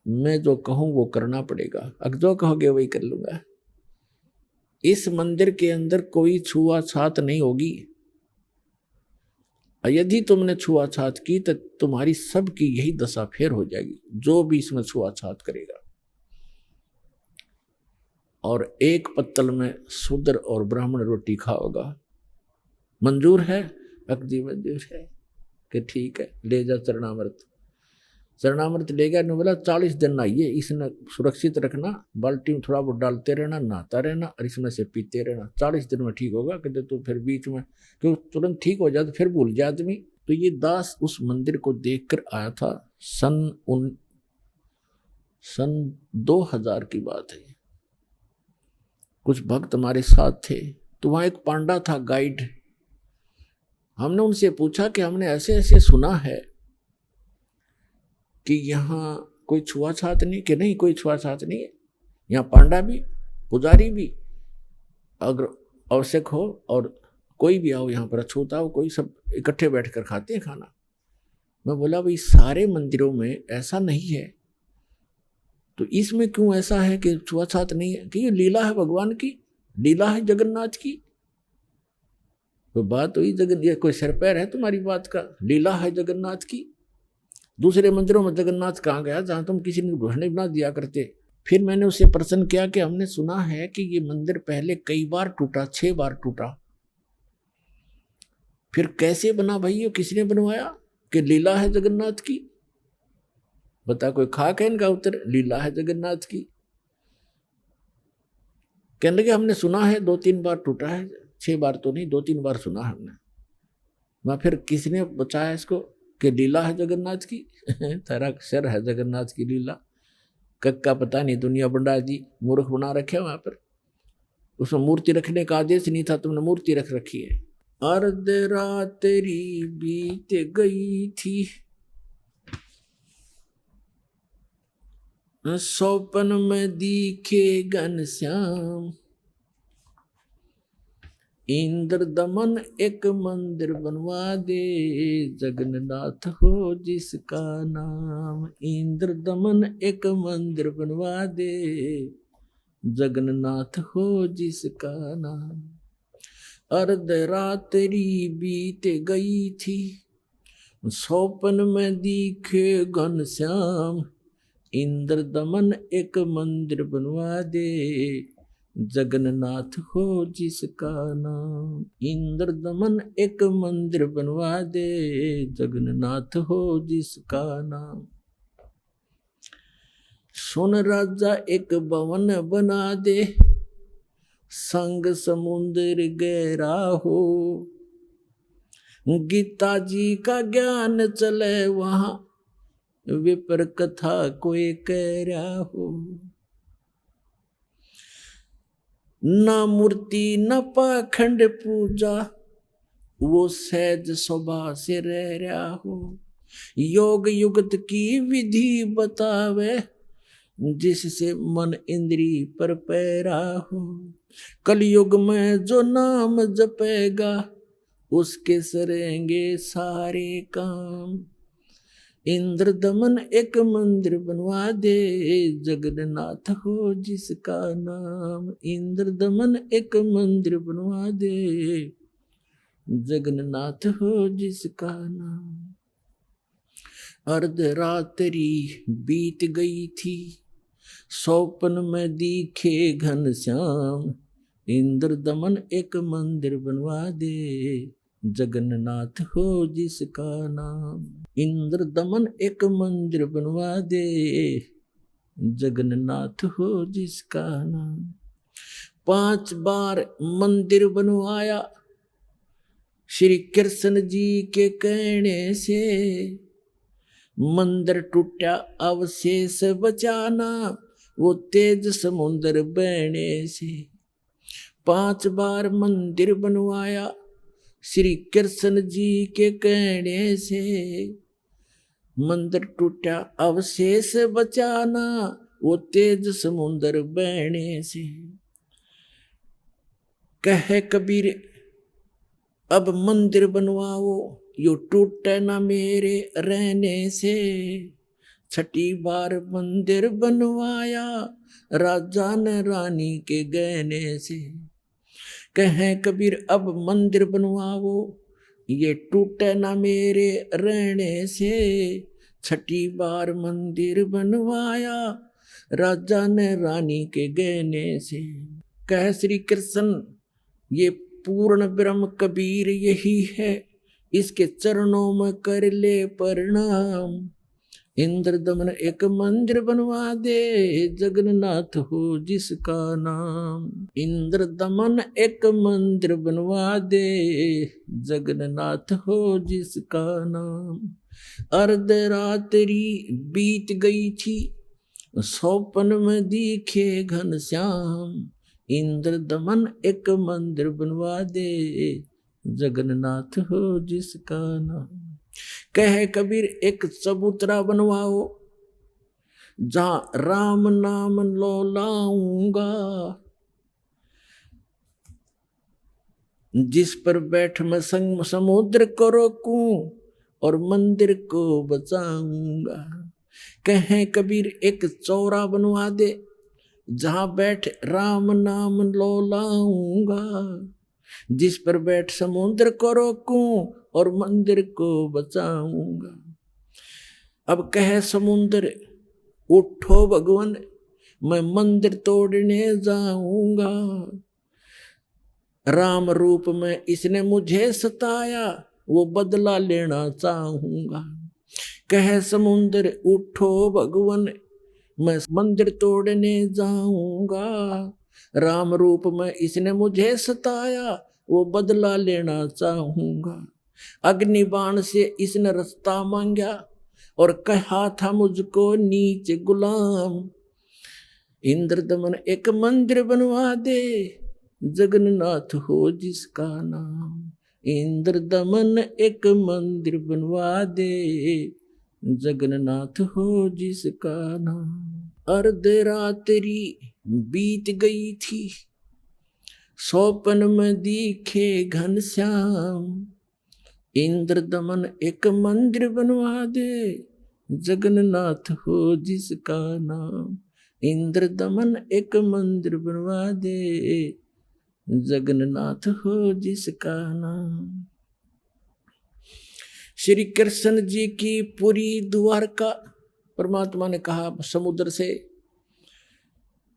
मैं जो कहूं वो करना पड़ेगा, अगर जो कहोगे वही कर लूंगा। इस मंदिर के अंदर कोई छुआछात नहीं होगी, यदि तुमने छुआछात की तो तुम्हारी सबकी यही दशा फेर हो जाएगी, जो भी इसमें छुआछात करेगा। और एक पत्तल में शूद्र और ब्राह्मण रोटी खाओगा, मंजूर है? अकदी मंजूर है, कि ठीक है, ले जा चरणामृत। चरणामृत ले गया, बोला 40 दिन नहाइए, इसने सुरक्षित रखना, बाल्टी में थोड़ा बहुत डालते रहना, नहाता रहना और इसमें से पीते रहना, 40 दिन में ठीक होगा। कहते तो फिर बीच में क्यों तुरंत ठीक हो जाए तो फिर भूल जाए आदमी। तो ये दास उस मंदिर को देखकर आया था। सन 2000 की बात है। कुछ भक्त हमारे साथ थे, तो वहां एक पांडा था गाइड। हमने उनसे पूछा कि हमने ऐसे ऐसे सुना है कि यहाँ कोई छुआछात नहीं, कि नहीं कोई छुआछात नहीं है, यहाँ पांडा भी पुजारी भी अगर आवश्यक हो और कोई भी आओ यहाँ पर अछूता हो, कोई सब इकट्ठे बैठकर खाते हैं खाना। मैं बोला भाई सारे मंदिरों में ऐसा नहीं है, तो इसमें क्यों ऐसा है कि छुआछात नहीं है? कि ये लीला है भगवान की, लीला है जगन्नाथ की। तो बात हुई ये कोई सिर पैर है तुम्हारी बात का? लीला है जगन्नाथ की। दूसरे मंदिरों में जगन्नाथ कहाँ गया जहां तुम किसी ने घोषणा नहीं बना दिया करते? फिर मैंने उससे प्रश्न किया कि हमने सुना है कि ये मंदिर पहले कई बार टूटा, 6 बार टूटा, फिर कैसे बना भाई? ये किसने बनवाया? कि लीला है जगन्नाथ की। बता कोई खाक है इनका उत्तर? लीला है जगन्नाथ की। कहने लगे हमने सुना है 2-3 बार टूटा है, 6 बार तो नहीं, 2-3 बार सुना है हमने। मैं फिर किसने बचाया इसको कि लीला है जगन्नाथ की? तेरा सर है जगन्नाथ की लीला। कक्का पता नहीं दुनिया बंडा दी, मूर्ख बना रखे वहां पर। उसमें मूर्ति रखने का आदेश नहीं था, तुमने मूर्ति रख रखी है। अर्ध रात तेरी बीत गई थी, सौपन में दिखे घनश्याम, इंद्र दमन एक मंदिर बनवा दे, जगन्नाथ हो जिसका नाम। इंद्र दमन एक मंदिर बनवा दे, जगन्नाथ हो जिसका नाम। अर्ध रात्रि बीत गई थी, सौपन में दिखे घनश्याम, इंद्र दमन एक मंदिर बनवा दे, जगन्नाथ हो जिसका नाम। इंद्र दमन एक मंदिर बनवा दे, जगन्नाथ हो जिसका नाम। सुन राजा एक भवन बना दे, संग समुद्र गहरा हो, गीता जी का ज्ञान चले वहां, विपर कथा कोई कह रहा हो। न मूर्ति न पाखंड पूजा, वो सहज स्वभाव से रह रहा हो। योग युगत की विधि बतावे, जिससे मन इंद्री पर पैरा हो। कलयुग में जो नाम जपेगा, उसके सरेंगे सारे काम। इंद्र दमन एक मंदिर बनवा दे, जगन्नाथ हो जिसका नाम। इंद्र दमन एक मंदिर बनवा दे, जगन्नाथ हो जिसका नाम। अर्ध रात्रि बीत गई थी, सौपन में दिखे घनश्याम, इंद्र दमन एक मंदिर बनवा दे, जगन्नाथ हो जिसका नाम। इंद्र दमन एक मंदिर बनवा दे, जगन्नाथ हो जिसका नाम। 5 बार मंदिर बनवाया, श्री कृष्ण जी के कहने से, मंदिर टूटा अवशेष बचाना, वो तेज समुद्र बहने से। 5 बार मंदिर बनवाया, श्री कृष्ण जी के कहने से, मंदिर टूटा अवशेष बचाना, वो तेज समुद्र बहने से। कहे कबीर अब मंदिर बनवाओ, यो टूटे ना मेरे रहने से। 6ठी बार मंदिर बनवाया, राजा ने रानी के गहने से। कहें कबीर अब मंदिर बनवाओ, ये टूटे ना मेरे रहने से। 6ठी बार मंदिर बनवाया, राजा ने रानी के गहने से। कह श्री कृष्ण ये पूर्ण ब्रह्म कबीर यही है, इसके चरणों में कर ले प्रणाम। इंद्र दमन एक मंदिर बनवा दे, जगन्नाथ हो जिसका नाम। इंद्र दमन एक मंदिर बनवा दे, जगन्नाथ हो जिसका नाम। अर्धरात्रि बीत गई थी, सौपन में दिखे घनश्याम। इंद्र दमन एक मंदिर बनवा दे, जगन्नाथ हो जिसका नाम। कहे कबीर एक चबूतरा बनवाओ, जहां राम नाम लो लाऊंगा। जिस पर बैठ मैं संग समुद्र को रोकूं, और मंदिर को बचाऊंगा। कहे कबीर एक चौरा बनवा दे, जहां बैठ राम नाम लो लाऊंगा। जिस पर बैठ समुद्र को रोकूं, और मंदिर को बचाऊंगा। अब कहे समुद्र उठो भगवान, मैं मंदिर तोड़ने जाऊंगा। राम रूप में इसने मुझे सताया, वो बदला लेना चाहूंगा। कहे समुद्र उठो भगवान, मैं मंदिर तोड़ने जाऊंगा। राम रूप में इसने मुझे सताया, वो बदला लेना चाहूंगा। अग्निबाण से इसने रास्ता मांगा, और कहा था मुझको नीच गुलाम। इंद्र दमन एक मंदिर बनवा दे, जगन्नाथ हो जिसका नाम। इंद्र दमन एक मंदिर बनवा दे, जगन्नाथ हो जिसका नाम। अर्धरात्रि बीत गई थी, सौपन में दिखे घनश्याम। इंद्र दमन एक मंदिर बनवा दे, जगन्नाथ हो जिसका नाम। इंद्र दमन एक मंदिर बनवा दे, जगन्नाथ हो जिसका नाम। श्री कृष्ण जी की पूरी द्वारका, परमात्मा ने कहा समुद्र से,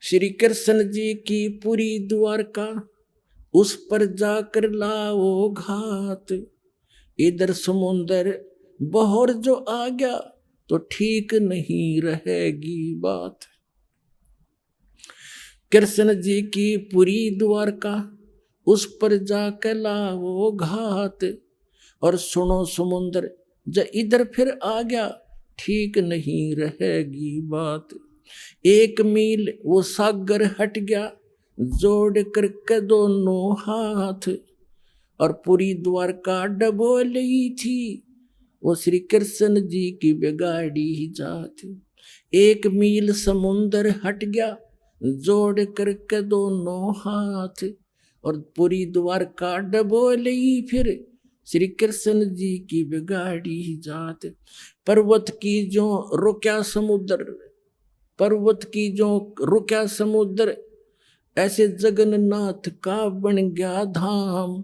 श्री कृष्ण जी की पूरी द्वारका, उस पर जाकर लाओ घात। इधर समुंदर बहर जो आ गया, तो ठीक नहीं रहेगी बात। कृष्ण जी की पूरी द्वारका, उस पर जाकर लाओ घात। और सुनो समुंदर, जब इधर फिर आ गया, ठीक नहीं रहेगी बात। एक मील वो सागर हट गया, जोड़ करके दोनों हाथ। और पूरी द्वारका डबोली थी, वो श्री कृष्ण जी की बिगाड़ी जात। एक मील समुंदर हट गया, जोड़ करके दोनों हाथ। और पूरी द्वारका डबोली फिर श्री कृष्ण जी की बिगाड़ी जात। पर्वत की जो रुक्या समुद्र, पर्वत की जो रुक्या समुद्र, ऐसे जगन्नाथ का बन गया धाम।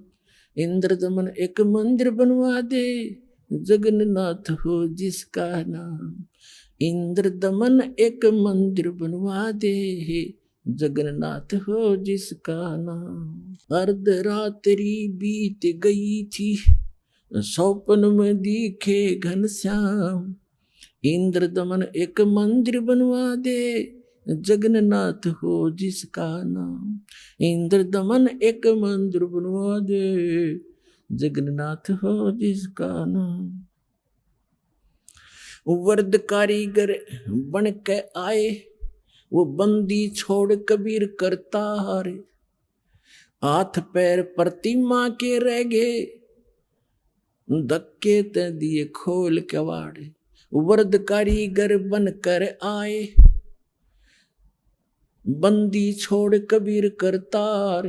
इंद्र दमन एक मंदिर बनवा दे, जगन्नाथ हो जिसका नाम। इंद्र दमन एक मंदिर बनवा दे, जगन्नाथ हो जिसका नाम। अर्धरात्रि बीत गई थी, सौपन में दिखे घनश्याम। इंद्र दमन एक मंदिर बनवा दे, जगन्नाथ हो जिसका नाम। इंद्र दमन एक मंदिर बनवा दे, जगन्नाथ हो जिसका नाम। वर्द कारीगर बन के आए, वो बंदी छोड़ कबीर करतार। हाथ पैर प्रतिमा के रह गए, धक्के ते दिए खोल के वाड़े। वर्द कारीगर बन कर आए, बंदी छोड़ कबीर करतार।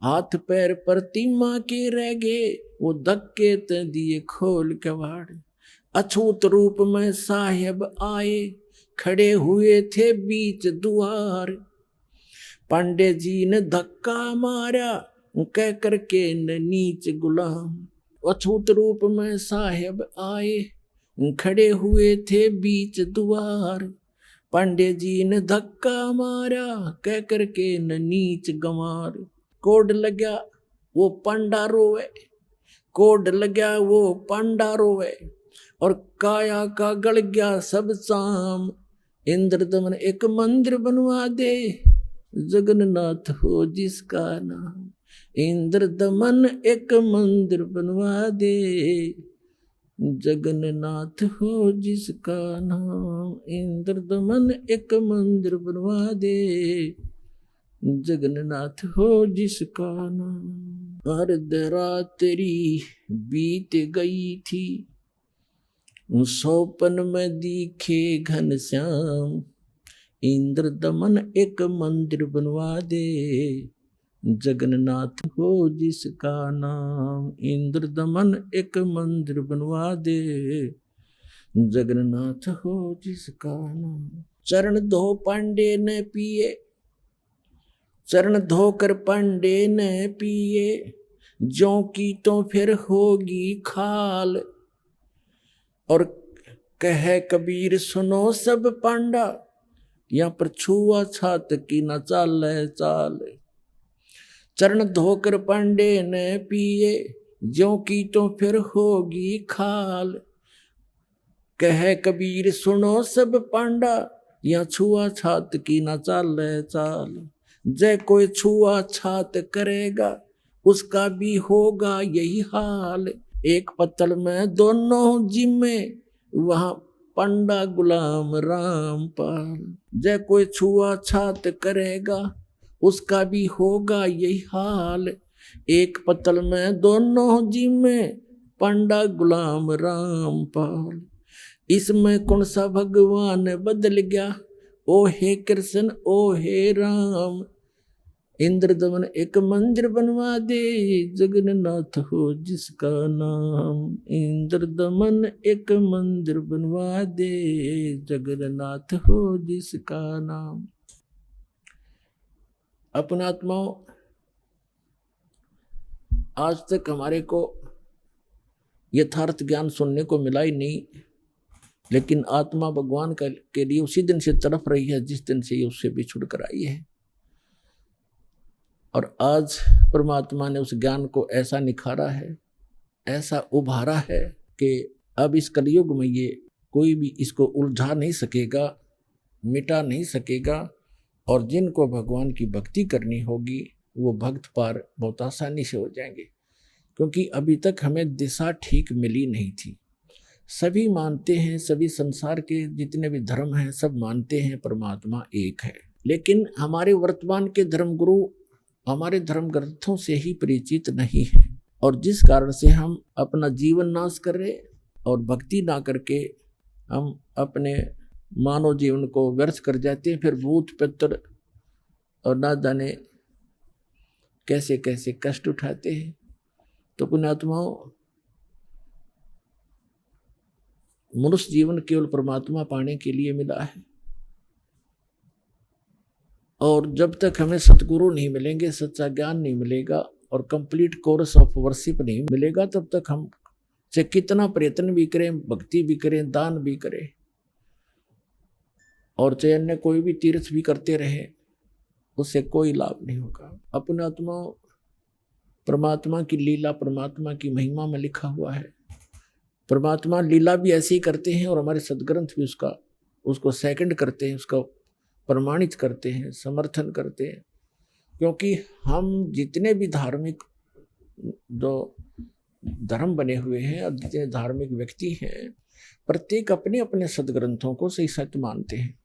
हाथ पैर प्रतिमा के रह गए, वो धक्के ते दिए खोल के वाड़े। अछूत रूप में साहेब आए, खड़े हुए थे बीच द्वार। पांडे जी ने धक्का मारा, कह करके न नीच गुलाम। अछूत रूप में साहेब आए, खड़े हुए थे बीच द्वार। पांडे जी ने धक्का मारा, कह करके न नीच गंवार। कोड लग्या वो पांडा रोवे, कोड लग्या वो पांडा रोवे। और काया का गड़ गया सब शाम, इंद्रदमन एक मंदिर बनवा दे, जगन्नाथ हो जिसका नाम। इंद्रदमन एक मंदिर बनवा दे, जगन्नाथ हो जिसका नाम। इंद्रदमन एक मंदिर बनवा दे, जगन्नाथ हो जिसका नाम। अर्धरात्रि बीत गई थी, सौपन में दिखे घनश्याम, इंद्रदमन एक मंदिर बनवा दे, जगन्नाथ हो जिसका नाम। इंद्रदमन एक मंदिर बनवा दे, जगन्नाथ हो जिसका नाम। चरण धो पांडे ने पिए, चरण धोकर पांडे ने पिए, ज्यों की तो फिर होगी खाल। और कहे कबीर सुनो सब पांडा, यहाँ पर छुआ छात की न चाल चाल। चरण धोकर पांडे ने पिए, ज्यों की तो फिर होगी खाल। कहे कबीर सुनो सब पांडा, यहाँ छुआ छात की न चाल चाल। जय कोई छुआ छात करेगा, उसका भी होगा यही हाल। एक पत्तल में दोनों जिम्मे, वहां पंडा गुलाम रामपाल। जय कोई छुआ छात करेगा, उसका भी होगा यही हाल। एक पत्तल में दोनों जिम्मे, पंडा गुलाम रामपाल। इसमें कौन सा भगवान बदल गया, ओ हे कृष्ण ओ हे राम। इंद्रदमन एक मंदिर बनवा दे, जगन्नाथ हो जिसका नाम। इंद्रदमन एक मंदिर बनवा दे, जगन्नाथ हो जिसका नाम। अपना आत्माओं, आज तक हमारे को यथार्थ ज्ञान सुनने को मिला ही नहीं, लेकिन आत्मा भगवान के लिए उसी दिन से तड़प रही है जिस दिन से ये उससे बिछुड़ कर आई है। और आज परमात्मा ने उस ज्ञान को ऐसा निखारा है, ऐसा उभारा है कि अब इस कलयुग में ये कोई भी इसको उलझा नहीं सकेगा, मिटा नहीं सकेगा। और जिनको भगवान की भक्ति करनी होगी वो भक्त पार बहुत आसानी से हो जाएंगे, क्योंकि अभी तक हमें दिशा ठीक मिली नहीं थी। सभी मानते हैं, सभी संसार के जितने भी धर्म हैं सब मानते हैं परमात्मा एक है, लेकिन हमारे वर्तमान के धर्मगुरु हमारे धर्म ग्रंथों से ही परिचित नहीं है, और जिस कारण से हम अपना जीवन नाश कर रहे और भक्ति ना करके हम अपने मानव जीवन को व्यर्थ कर जाते हैं। फिर भूत पितर और ना जाने कैसे कैसे कष्ट उठाते हैं। तो पुण्यात्माओं, मनुष्य जीवन केवल परमात्मा पाने के लिए मिला है, और जब तक हमें सतगुरु नहीं मिलेंगे, सच्चा ज्ञान नहीं मिलेगा और कंप्लीट कोर्स ऑफ वर्शिप नहीं मिलेगा, तब तक हम चाहे कितना प्रयत्न भी करें, भक्ति भी करें, दान भी करें, और चाहे अन्य कोई भी तीर्थ भी करते रहे, उससे कोई लाभ नहीं होगा। अपने आत्मा परमात्मा की लीला, परमात्मा की महिमा में लिखा हुआ है। परमात्मा लीला भी ऐसे ही करते हैं और हमारे सदग्रंथ भी उसको सेकंड करते हैं, उसका प्रमाणित करते हैं, समर्थन करते हैं। क्योंकि हम जितने भी धार्मिक जो धर्म बने हुए हैं और जितने धार्मिक व्यक्ति हैं, प्रत्येक अपने अपने सदग्रंथों को सही सत्य मानते हैं।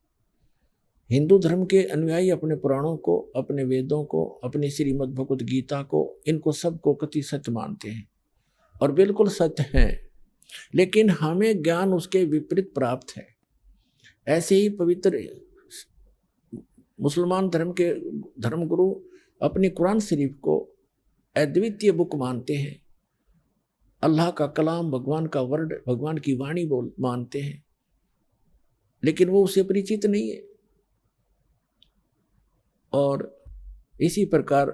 हिंदू धर्म के अनुयायी अपने पुराणों को, अपने वेदों को, अपनी श्रीमद् भगवद गीता को, इनको सबको कति सत्य मानते हैं और बिल्कुल सत्य हैं, लेकिन हमें ज्ञान उसके विपरीत प्राप्त है। ऐसे ही पवित्र मुसलमान धर्म के धर्मगुरु अपनी कुरान शरीफ को अद्वितीय बुक मानते हैं, अल्लाह का कलाम, भगवान का वर्ड, भगवान की वाणी मानते हैं, लेकिन वो उसे परिचित नहीं है। और इसी प्रकार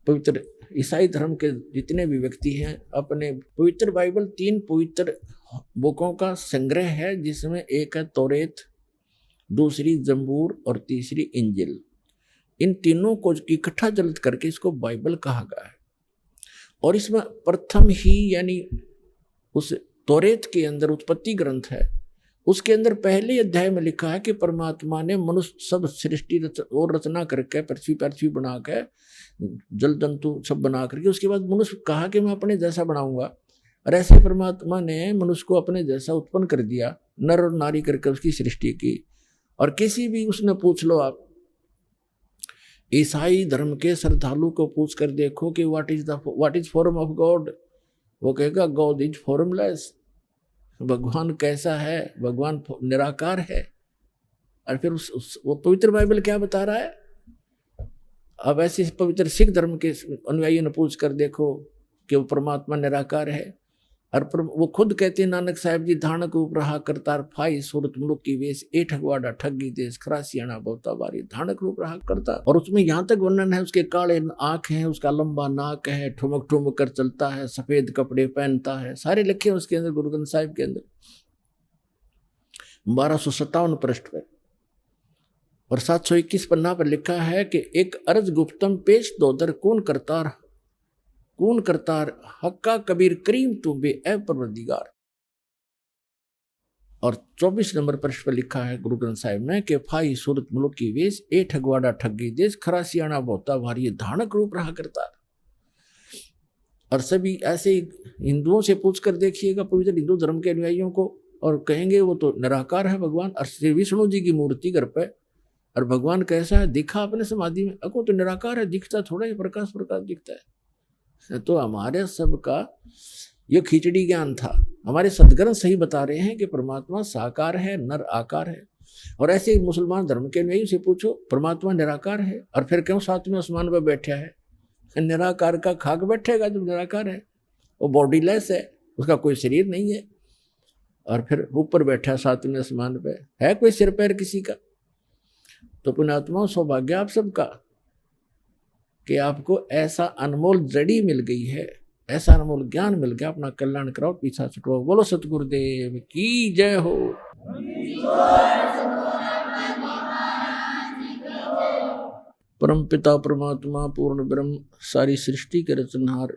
पवित्र ईसाई धर्म के जितने भी व्यक्ति हैं, अपने पवित्र बाइबल 3 पवित्र बुकों का संग्रह है, जिसमें एक है तौरेत, दूसरी जंबूर और तीसरी इंजिल। इन तीनों को इकट्ठा जल्द करके इसको बाइबल कहा गया है। और इसमें प्रथम ही यानी उस तौरेत के अंदर उत्पत्ति ग्रंथ है, उसके अंदर पहले अध्याय में लिखा है कि परमात्मा ने मनुष्य सब सृष्टि और रचना करके पृथ्वी बना के जल जंतु सब बना करके उसके बाद मनुष्य कहा कि मैं अपने जैसा बनाऊंगा। और ऐसे परमात्मा ने मनुष्य को अपने जैसा उत्पन्न कर दिया, नर और नारी करके उसकी सृष्टि की। और किसी भी उसने पूछ लो आप ईसाई धर्म के श्रद्धालु को पूछ कर देखो कि what is form of God, वो कहेगा गॉड इज फॉर्मलेस। भगवान कैसा है, भगवान निराकार है। और फिर वो पवित्र बाइबल क्या बता रहा है। अब ऐसे पवित्र सिख धर्म के अनुयायियों ने पूछ कर देखो कि वो परमात्मा निराकार है। और वो खुद कहते हैं नानक साहिब जी, धानक रूप रहा करतार फाई सूरत मुलुक की वेश ए ठगवाड़ा ठगी देश खरासियाना बहुता बारी, धानक रूप रहा करता। और उसमें यहाँ तक वर्णन है उसके काले आंख हैं, उसका लंबा नाक है, ठुमक ठुमक कर चलता है, सफेद कपड़े पहनता है, सारे लिखे हैं उसके अंदर गुरु ग्रंथ साहिब के अंदर 1257 पृष्ठ पर। और 721 पन्ना पर लिखा है कि एक अर्ज गुप्तम पेश दोदर कौन करतार हक्का कबीर करीम तू बे ए परवरदिगार। और 24 नंबर पृष्ठ पर लिखा है गुरु ग्रंथ साहिब में कि फाई सूरत मुलुक की वेश ए ठगवाड़ा ठगी देश खरासियाना बहुता भारी, धानक रूप रहा करतार। और सभी ऐसे हिंदुओं से पूछ कर देखिएगा, पवित्र हिंदू धर्म के अनुयायियों को, और कहेंगे वो तो निराकार है भगवान। और श्री विष्णु जी की मूर्ति घर पे, और भगवान कैसा है, दिखा अपने समाधि में, अको तो निराकार है, दिखता थोड़ा ही प्रकाश दिखता है। तो हमारे सबका ये खिचड़ी ज्ञान था। हमारे सदग्रंथ सही बता रहे हैं कि परमात्मा साकार है, नर आकार है। और ऐसे मुसलमान धर्म के अनुयायी से पूछो परमात्मा निराकार है, और फिर क्यों सातवें आसमान पर बैठा है। निराकार का खाक बैठेगा जब निराकार है, वो बॉडीलेस है, उसका कोई शरीर नहीं है, और फिर ऊपर बैठा सातवें आसमान पे, है कोई सिर पैर किसी का। तो पुण्यात्मा सौभाग्य आप सबका कि आपको ऐसा अनमोल जड़ी मिल गई है, ऐसा अनमोल ज्ञान मिल गया। अपना कल्याण कराओ, पीछा छुटवाओ। बोलो सतगुरुदेव की जय हो। परम पिता परमात्मा पूर्ण ब्रह्म सारी सृष्टि के रचनहार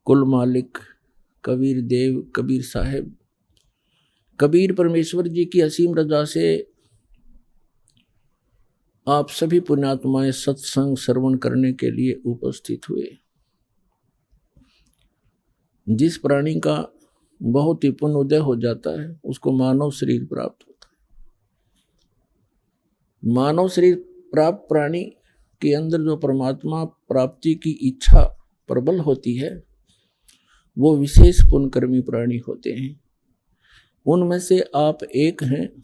कुल मालिक कबीर देव कबीर साहेब कबीर परमेश्वर जी की असीम रजा से आप सभी पुण्यात्माएं सत्संग श्रवण करने के लिए उपस्थित हुए। जिस प्राणी का बहुत ही पुण्य उदय हो जाता है उसको मानव शरीर प्राप्त होता है। मानव शरीर प्राप्त प्राणी के अंदर जो परमात्मा प्राप्ति की इच्छा प्रबल होती है वो विशेष पुण्यकर्मी प्राणी होते हैं। उनमें से आप एक हैं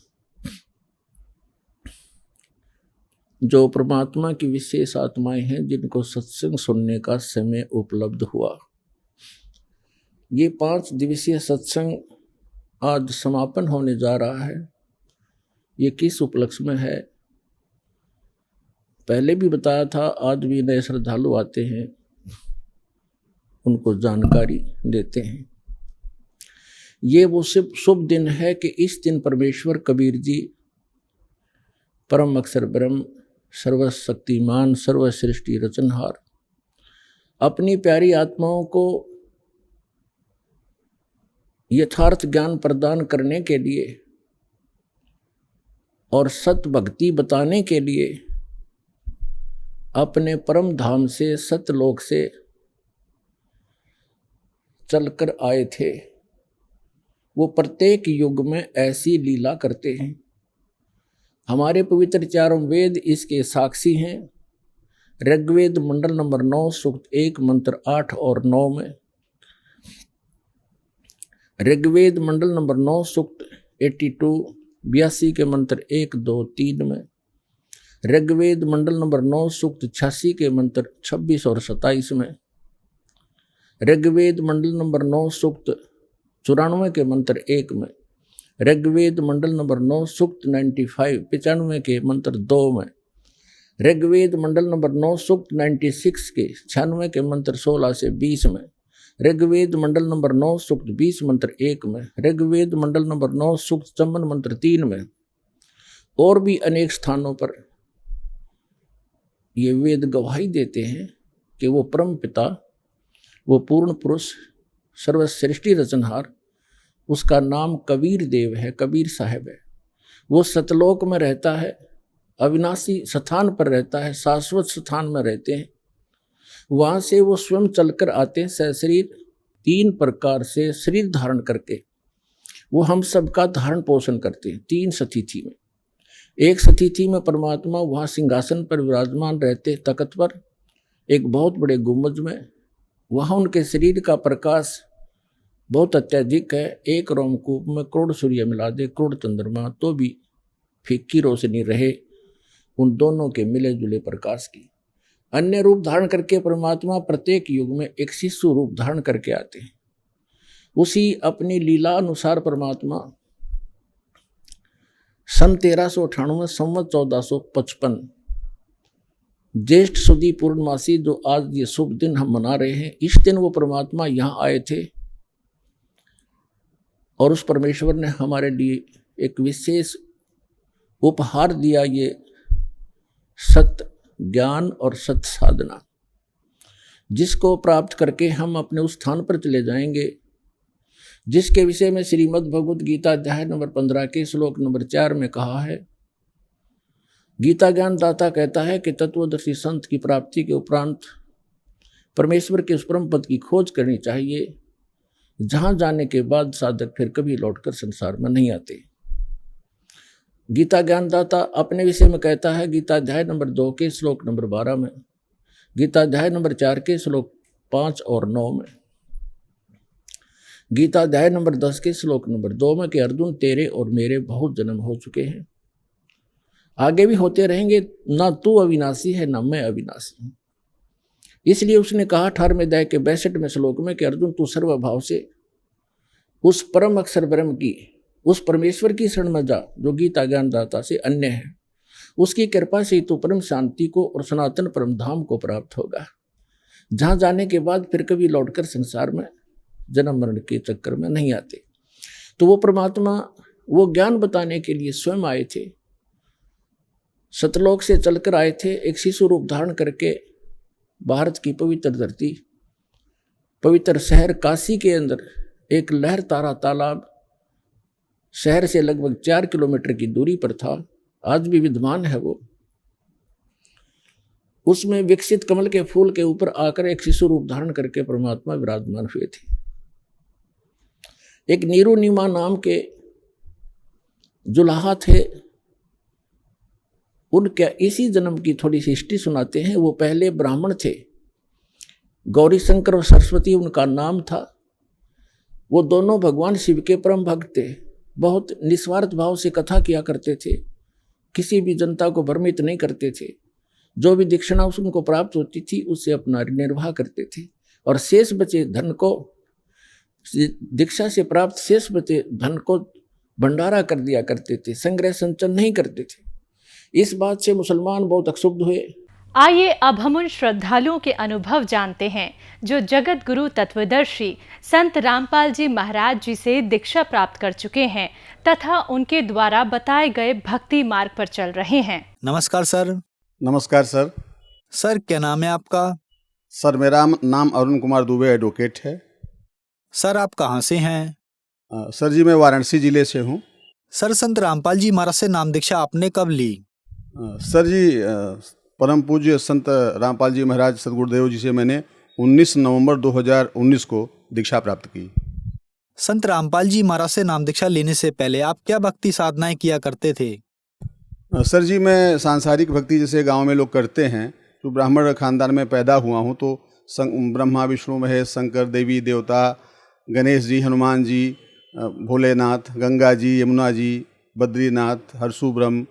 जो परमात्मा की विशेष आत्माएं हैं जिनको सत्संग सुनने का समय उपलब्ध हुआ। ये 5 दिवसीय सत्संग आज समापन होने जा रहा है। ये किस उपलक्ष्य में है पहले भी बताया था, आज भी नए श्रद्धालु आते हैं उनको जानकारी देते हैं। ये वो शुभ दिन है कि इस दिन परमेश्वर कबीर जी परम अक्षर ब्रह्म सर्वशक्तिमान सर्वसृष्टि रचनहार अपनी प्यारी आत्माओं को यथार्थ ज्ञान प्रदान करने के लिए और सत भक्ति बताने के लिए अपने परम धाम से सतलोक से चलकर आए थे। वो प्रत्येक युग में ऐसी लीला करते हैं। हमारे पवित्र चारों वेद इसके साक्षी हैं। ऋग्वेद मंडल नंबर 9 सूक्त 1 मंत्र 8 और 9 में, ऋग्वेद मंडल नंबर 9 सूक्त 82 के मंत्र 1 2 3 में, ऋग्वेद मंडल नंबर 9 सूक्त 86 के मंत्र 26 और 27 में, ऋग्वेद मंडल नंबर 9 सूक्त 94 के मंत्र 1 में, ऋग्वेद मंडल नंबर 9 सूक्त 95 के मंत्र 2 में, ऋग्वेद मंडल नंबर 9 सूक्त 96 के 96 के मंत्र 16 से 20 में, ऋग्वेद मंडल नंबर 9 सूक्त 20 मंत्र 1 में, ऋग्वेद मंडल नंबर 9 सूक्त 54 मंत्र 3 में, और भी अनेक स्थानों पर ये वेद गवाही देते हैं कि वो परम पिता, वो पूर्ण पुरुष सर्वसृष्टि रचनहार उसका नाम कबीर देव है, कबीर साहब है। वो सतलोक में रहता है, अविनाशी स्थान पर रहता है, शाश्वत स्थान में रहते हैं। वहाँ से वो स्वयं चलकर आते हैं सशरीर, 3 प्रकार से शरीर धारण करके वो हम सबका धारण पोषण करते हैं। 3 स्थिति में, एक स्थिति में परमात्मा वहाँ सिंहासन पर विराजमान रहते तख्त पर, एक बहुत बड़े गुंबज में। वहाँ उनके शरीर का प्रकाश बहुत अत्यधिक है। एक रोमकूप में करोड़ सूर्य मिला दे, करोड़ चंद्रमा, तो भी फीकी रोशनी रहे उन दोनों के मिले जुले प्रकाश की। अन्य रूप धारण करके परमात्मा प्रत्येक युग में एक शिशु रूप धारण करके आते हैं। उसी अपनी लीला अनुसार परमात्मा सन 1398 संवत 1455 ज्येष्ठ सुदी पूर्णमासी, जो आज ये शुभ दिन हम मना रहे हैं, इस दिन वो परमात्मा यहाँ आए थे और उस परमेश्वर ने हमारे लिए एक विशेष उपहार दिया, ये सत्य ज्ञान और सत्य साधना, जिसको प्राप्त करके हम अपने उस स्थान पर चले जाएंगे जिसके विषय में श्रीमद् भगवद गीता अध्याय नंबर 15 के श्लोक नंबर 4 में कहा है। गीता ज्ञान दाता कहता है कि तत्वदर्शी संत की प्राप्ति के उपरांत परमेश्वर के उस परम पद की खोज करनी चाहिए, जहां जाने के बाद साधक फिर कभी लौटकर संसार में नहीं आते। गीता ज्ञानदाता अपने विषय में कहता है, गीता अध्याय नंबर 2 के श्लोक नंबर 12 में, गीता अध्याय नंबर 4 के श्लोक 5 और 9 में, गीता अध्याय नंबर 10 के श्लोक नंबर 2 में कि अर्जुन तेरे और मेरे बहुत जन्म हो चुके हैं, आगे भी होते रहेंगे, ना तू अविनाशी है ना मैं अविनाशी हूं। इसलिए उसने कहा 18वें अध्याय के 62वें श्लोक में कि अर्जुन तू सर्वभाव से उस परम अक्षर ब्रह्म की, उस परमेश्वर की शरण में जा जो गीता ज्ञानदाता से अन्य है। उसकी कृपा से तू परम शांति को और सनातन परम धाम को प्राप्त होगा, जहां जाने के बाद फिर कभी लौटकर संसार में जन्म मरण के चक्कर में नहीं आते। तो वो परमात्मा वो ज्ञान बताने के लिए स्वयं आए थे, सतलोक से चलकर आए थे, एक शिशु रूप धारण करके भारत की पवित्र धरती, पवित्र शहर काशी के अंदर एक लहर तारा तालाब शहर से लगभग 4 किलोमीटर की दूरी पर था, आज भी विद्यमान है वो। उसमें विकसित कमल के फूल के ऊपर आकर एक शिशु रूप धारण करके परमात्मा विराजमान हुए थे। एक नीरू नीमा नाम के जुलाहा थे, उनके इसी जन्म की थोड़ी सी हिस्ट्री सुनाते हैं। वो पहले ब्राह्मण थे, गौरी शंकर और सरस्वती उनका नाम था। वो दोनों भगवान शिव के परम भक्त थे, बहुत निस्वार्थ भाव से कथा किया करते थे, किसी भी जनता को भ्रमित नहीं करते थे। जो भी दक्षिणा उनको प्राप्त होती थी उससे अपना निर्वाह करते थे, और शेष बचे धन को, दीक्षा से प्राप्त शेष बचे धन को भंडारा कर दिया करते थे, संग्रह संचन नहीं करते थे। इस बात से मुसलमान बहुत अक्षुब्ध हुए। आइए अब हम उन श्रद्धालुओं के अनुभव जानते हैं जो जगत गुरु तत्वदर्शी संत रामपाल जी महाराज जी से दीक्षा प्राप्त कर चुके हैं तथा उनके द्वारा बताए गए भक्ति मार्ग पर चल रहे हैं। नमस्कार सर। नमस्कार सर। सर क्या नाम है आपका? सर मेरा नाम अरुण कुमार दुबे एडवोकेट है। सर आप कहाँ से हैं? सर जी मैं वाराणसी जिले से हूँ। सर संत रामपाल जी महाराज से नाम दीक्षा आपने कब ली? सर जी परम पूज्य संत रामपाल जी महाराज सदगुरुदेव जी से मैंने 19 नवंबर 2019 को दीक्षा प्राप्त की। संत रामपाल जी महाराज से नाम दीक्षा लेने से पहले आप क्या भक्ति साधनाएं किया करते थे? सर जी मैं सांसारिक भक्ति जैसे गांव में लोग करते हैं, तो ब्राह्मण खानदान में पैदा हुआ हूँ, तो ब्रह्मा विष्णु महेश शंकर देवी देवता गणेश जी, हनुमान जी, भोलेनाथ, गंगा जी, यमुना जी, बद्रीनाथ, हरसुब्रह्म,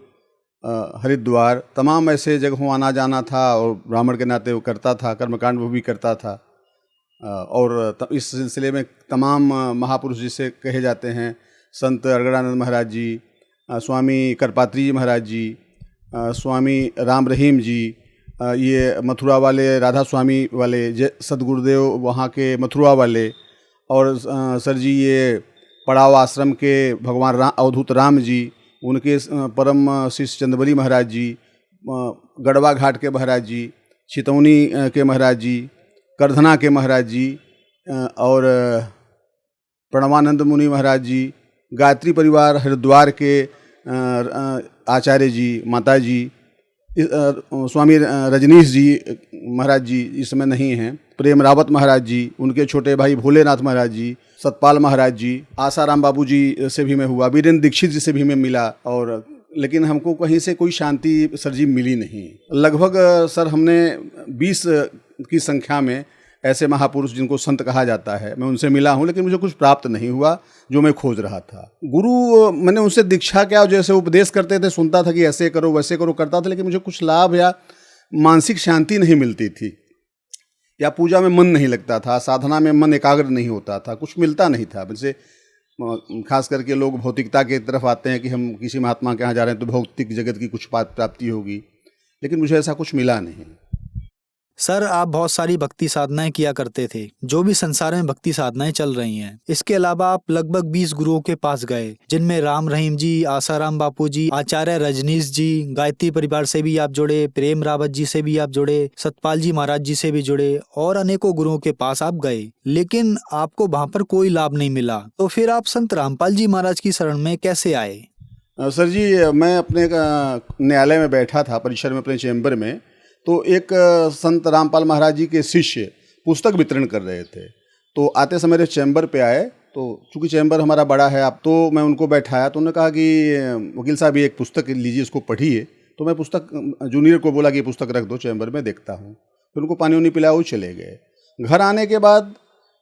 हरिद्वार, तमाम ऐसे जगहों आना जाना था और ब्राह्मण के नाते वो करता था, कर्मकांड वो भी करता था। और इस सिलसिले में तमाम महापुरुष जिसे कहे जाते हैं, संत अरगड़ानंद महाराज जी, स्वामी करपात्री जी महाराज जी, स्वामी राम रहीम जी, ये मथुरा वाले राधा स्वामी वाले सदगुरुदेव वहाँ के मथुरा वाले, और सर जी ये पड़ाव आश्रम के भगवान अवधूत राम जी, उनके परम शिष्य चंद्रबली महाराज जी, गढ़वा घाट के महाराज जी, छितौनी के महाराज जी, करधना के महाराज जी, और प्रणवानंद मुनि महाराज जी, गायत्री परिवार हरिद्वार के आचार्य जी, माता जी, स्वामी रजनीश जी महाराज जी इस समय नहीं हैं, प्रेम रावत महाराज जी, उनके छोटे भाई भोलेनाथ महाराज जी, सतपाल महाराज जी, आसाराम बाबू जी से भी मैं हुआ, वीरेंद्र दीक्षित जी से भी मैं मिला, और लेकिन हमको कहीं से कोई शांति सर जी मिली नहीं। लगभग सर हमने 20 की संख्या में ऐसे महापुरुष जिनको संत कहा जाता है मैं उनसे मिला हूँ, लेकिन मुझे कुछ प्राप्त नहीं हुआ जो मैं खोज रहा था। गुरु मैंने उनसे दीक्षा क्या, जैसे उपदेश करते थे सुनता था कि ऐसे करो वैसे करो करता था, लेकिन मुझे कुछ लाभ या मानसिक शांति नहीं मिलती थी, या पूजा में मन नहीं लगता था, साधना में मन एकाग्र नहीं होता था, कुछ मिलता नहीं था। वैसे खास करके लोग भौतिकता की तरफ आते हैं कि हम किसी महात्मा के यहाँ जा रहे हैं तो भौतिक जगत की कुछ प्राप्ति होगी, लेकिन मुझे ऐसा कुछ मिला नहीं। सर, आप बहुत सारी भक्ति साधनाएं किया करते थे, जो भी संसार में भक्ति साधनाएं चल रही हैं। इसके अलावा आप लगभग 20 गुरुओं के पास गए, जिनमें राम रहीम जी, आसाराम बापू जी, आचार्य रजनीश जी, गायत्री परिवार से भी आप जुड़े, प्रेम रावत जी से भी आप जुड़े, सतपाल जी महाराज जी से भी जुड़े, और अनेकों गुरुओं के पास आप गए, लेकिन आपको वहाँ पर कोई लाभ नहीं मिला। तो फिर आप संत रामपाल जी महाराज की शरण में कैसे आए? सर जी, मैं अपने न्यायालय में बैठा था, परिसर में, अपने चैम्बर में, तो एक संत रामपाल महाराज जी के शिष्य पुस्तक वितरण कर रहे थे। तो आते समय मेरे चैम्बर पे आए, तो चूंकि चैम्बर हमारा बड़ा है आप, तो मैं उनको बैठाया, तो उन्होंने कहा कि वकील साहब ये एक पुस्तक लीजिए, इसको पढ़िए। तो मैं पुस्तक जूनियर को बोला कि ये पुस्तक रख दो चैम्बर में, देखता हूँ। फिर उनको पानी उनी पिलाया, वो चले गए। घर आने के बाद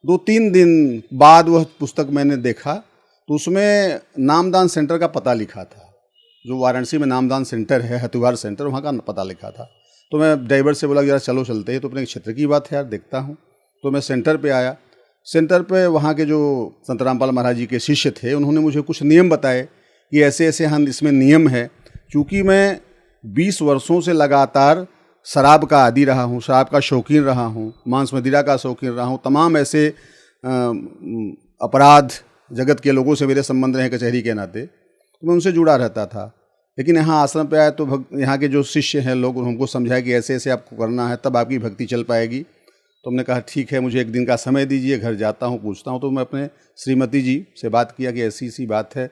2-3 दिन बाद वह पुस्तक मैंने देखा, तो उसमें नामदान सेंटर का पता लिखा था, जो वाराणसी में नामदान सेंटर है, हथिवार सेंटर, वहाँ का पता लिखा था। तो मैं ड्राइवर से बोला यार चलो चलते हैं, तो अपने क्षेत्र की बात है यार, देखता हूँ। तो मैं सेंटर पे आया। सेंटर पे वहाँ के जो संत रामपाल महाराज जी के शिष्य थे, उन्होंने मुझे कुछ नियम बताए कि ऐसे ऐसे हम इसमें नियम है। चूँकि मैं 20 वर्षों से लगातार शराब का आदी रहा हूँ, शराब का शौकीन रहा हूँ, मांस मदिरा का शौकीन रहा हूँ, तमाम ऐसे अपराध जगत के लोगों से मेरे संबंध रहे कचहरी के नाते, तो मैं उनसे जुड़ा रहता था। लेकिन यहाँ आश्रम पे आए तो यहाँ के जो शिष्य हैं लोग, हमको समझाया कि ऐसे ऐसे आपको करना है, तब आपकी भक्ति चल पाएगी। तो हमने कहा ठीक है, मुझे एक दिन का समय दीजिए, घर जाता हूँ, पूछता हूँ। तो मैं अपने श्रीमती जी से बात किया कि ऐसी सी बात है,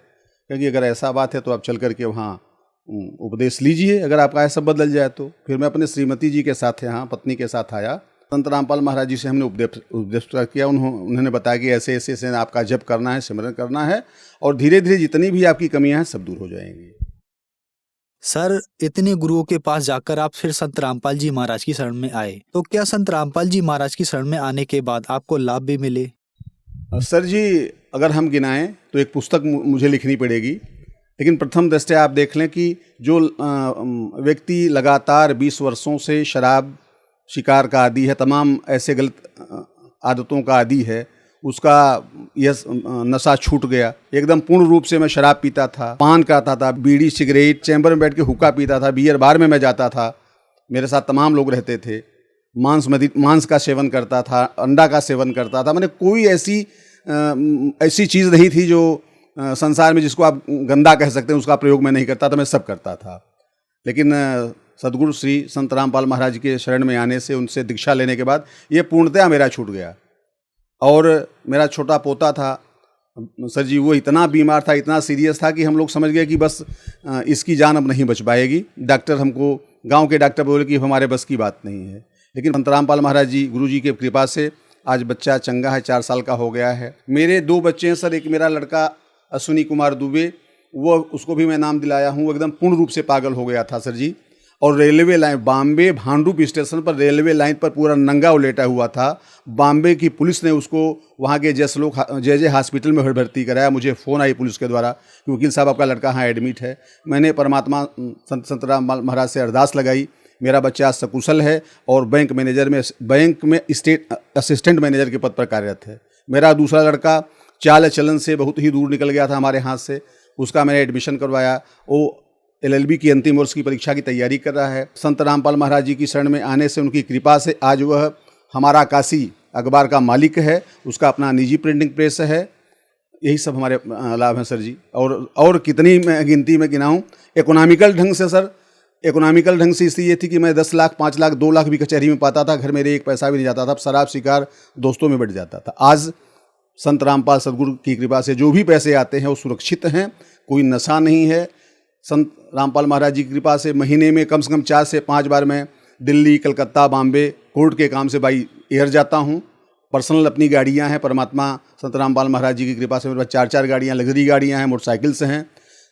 क्योंकि अगर ऐसा बात है तो आप चल करके वहाँ उपदेश लीजिए, अगर आपका ऐसा बदल जाए तो। फिर मैं अपने श्रीमती जी के साथ यहाँ पत्नी के साथ आया। संत रामपाल महाराज जी से हमने उपदेश किया। उन्होंने बताया कि ऐसे ऐसे ऐसे आपका जप करना है, सिमरन करना है, और धीरे धीरे जितनी भी आपकी कमियाँ हैं सब दूर हो जाएंगी। सर, इतने गुरुओं के पास जाकर आप फिर संत रामपाल जी महाराज की शरण में आए, तो क्या संत रामपाल जी महाराज की शरण में आने के बाद आपको लाभ भी मिले? सर जी, अगर हम गिनाएं तो एक पुस्तक मुझे लिखनी पड़ेगी, लेकिन प्रथम दृष्टया आप देख लें कि जो व्यक्ति लगातार 20 वर्षों से शराब शिकार का आदी है, तमाम ऐसे गलत आदतों का आदी है, उसका यह नशा छूट गया एकदम पूर्ण रूप से। मैं शराब पीता था, पान करता था, बीड़ी सिगरेट, चैम्बर में बैठ के हुक्का पीता था, बियर बार में मैं जाता था, मेरे साथ तमाम लोग रहते थे, मांस का सेवन करता था, अंडा का सेवन करता था। मैंने कोई ऐसी चीज़ नहीं थी जो संसार में जिसको आप गंदा कह सकते हैं, उसका प्रयोग मैं नहीं करता था, मैं सब करता था। लेकिन सदगुरु श्री संत रामपाल महाराज के शरण में आने से, उनसे दीक्षा लेने के बाद ये पूर्णतया मेरा छूट गया। और मेरा छोटा पोता था सर जी, वो इतना बीमार था, इतना सीरियस था कि हम लोग समझ गए कि बस इसकी जान अब नहीं बच पाएगी। डॉक्टर हमको, गांव के डॉक्टर बोले कि हमारे बस की बात नहीं है। लेकिन संत रामपाल महाराज जी, गुरु जी की कृपा से आज बच्चा चंगा है, 4 साल का हो गया है। मेरे 2 बच्चे हैं सर, एक मेरा लड़का अश्विनी कुमार दुबे, वो उसको भी मैं नाम दिलाया हूँ, वो एकदम पूर्ण रूप से पागल हो गया था सर जी। और railway line, Bombay Bhandup station पर रेलवे लाइन पर पूरा नंगा उलेटा हुआ था। बॉम्बे की पुलिस ने उसको वहाँ के जे हॉस्पिटल में भर्ती कराया। मुझे फ़ोन आई पुलिस के द्वारा कि वकील साहब आपका लड़का यहाँ एडमिट है। मैंने परमात्मा संत रामपाल महाराज से अरदास लगाई, मेरा बच्चा सकुशल है और बैंक में स्टेट असिस्टेंट मैनेजर के पद पर कार्यरत है। मेरा दूसरा लड़का चाल चलन से बहुत ही दूर निकल गया था हमारे हाथ से, उसका मैंने एडमिशन करवाया। वो LLB की अंतिम वर्ष की परीक्षा की तैयारी कर रहा है। संत रामपाल महाराज जी की शरण में आने से, उनकी कृपा से आज वह हमारा काशी अखबार का मालिक है, उसका अपना निजी प्रिंटिंग प्रेस है। यही सब हमारे लाभ हैं सर जी। और कितनी मैं गिनती में गिनाऊँ। इकोनॉमिकल ढंग से सर, इकोनॉमिकल ढंग से इसलिए थी कि मैं 10 लाख, 5 लाख, 2 लाख भी कचहरी में पाता था, घर मेरे 1 पैसा भी नहीं जाता था। शराब शिकार दोस्तों में बढ़ जाता था। आज संत रामपाल सद्गुरु की कृपा से जो भी पैसे आते हैं वो सुरक्षित हैं, कोई नशा नहीं है। संत रामपाल महाराज जी की कृपा से महीने में कम से कम 4 से 5 बार मैं दिल्ली, कलकत्ता, बॉम्बे कोर्ट के काम से बाई एयर जाता हूँ। पर्सनल अपनी गाड़ियाँ हैं, परमात्मा संत रामपाल महाराज जी की कृपा से मेरे पास 4-4 गाड़ियाँ, लग्जरी गाड़ियाँ हैं, मोटरसाइकिल से हैं।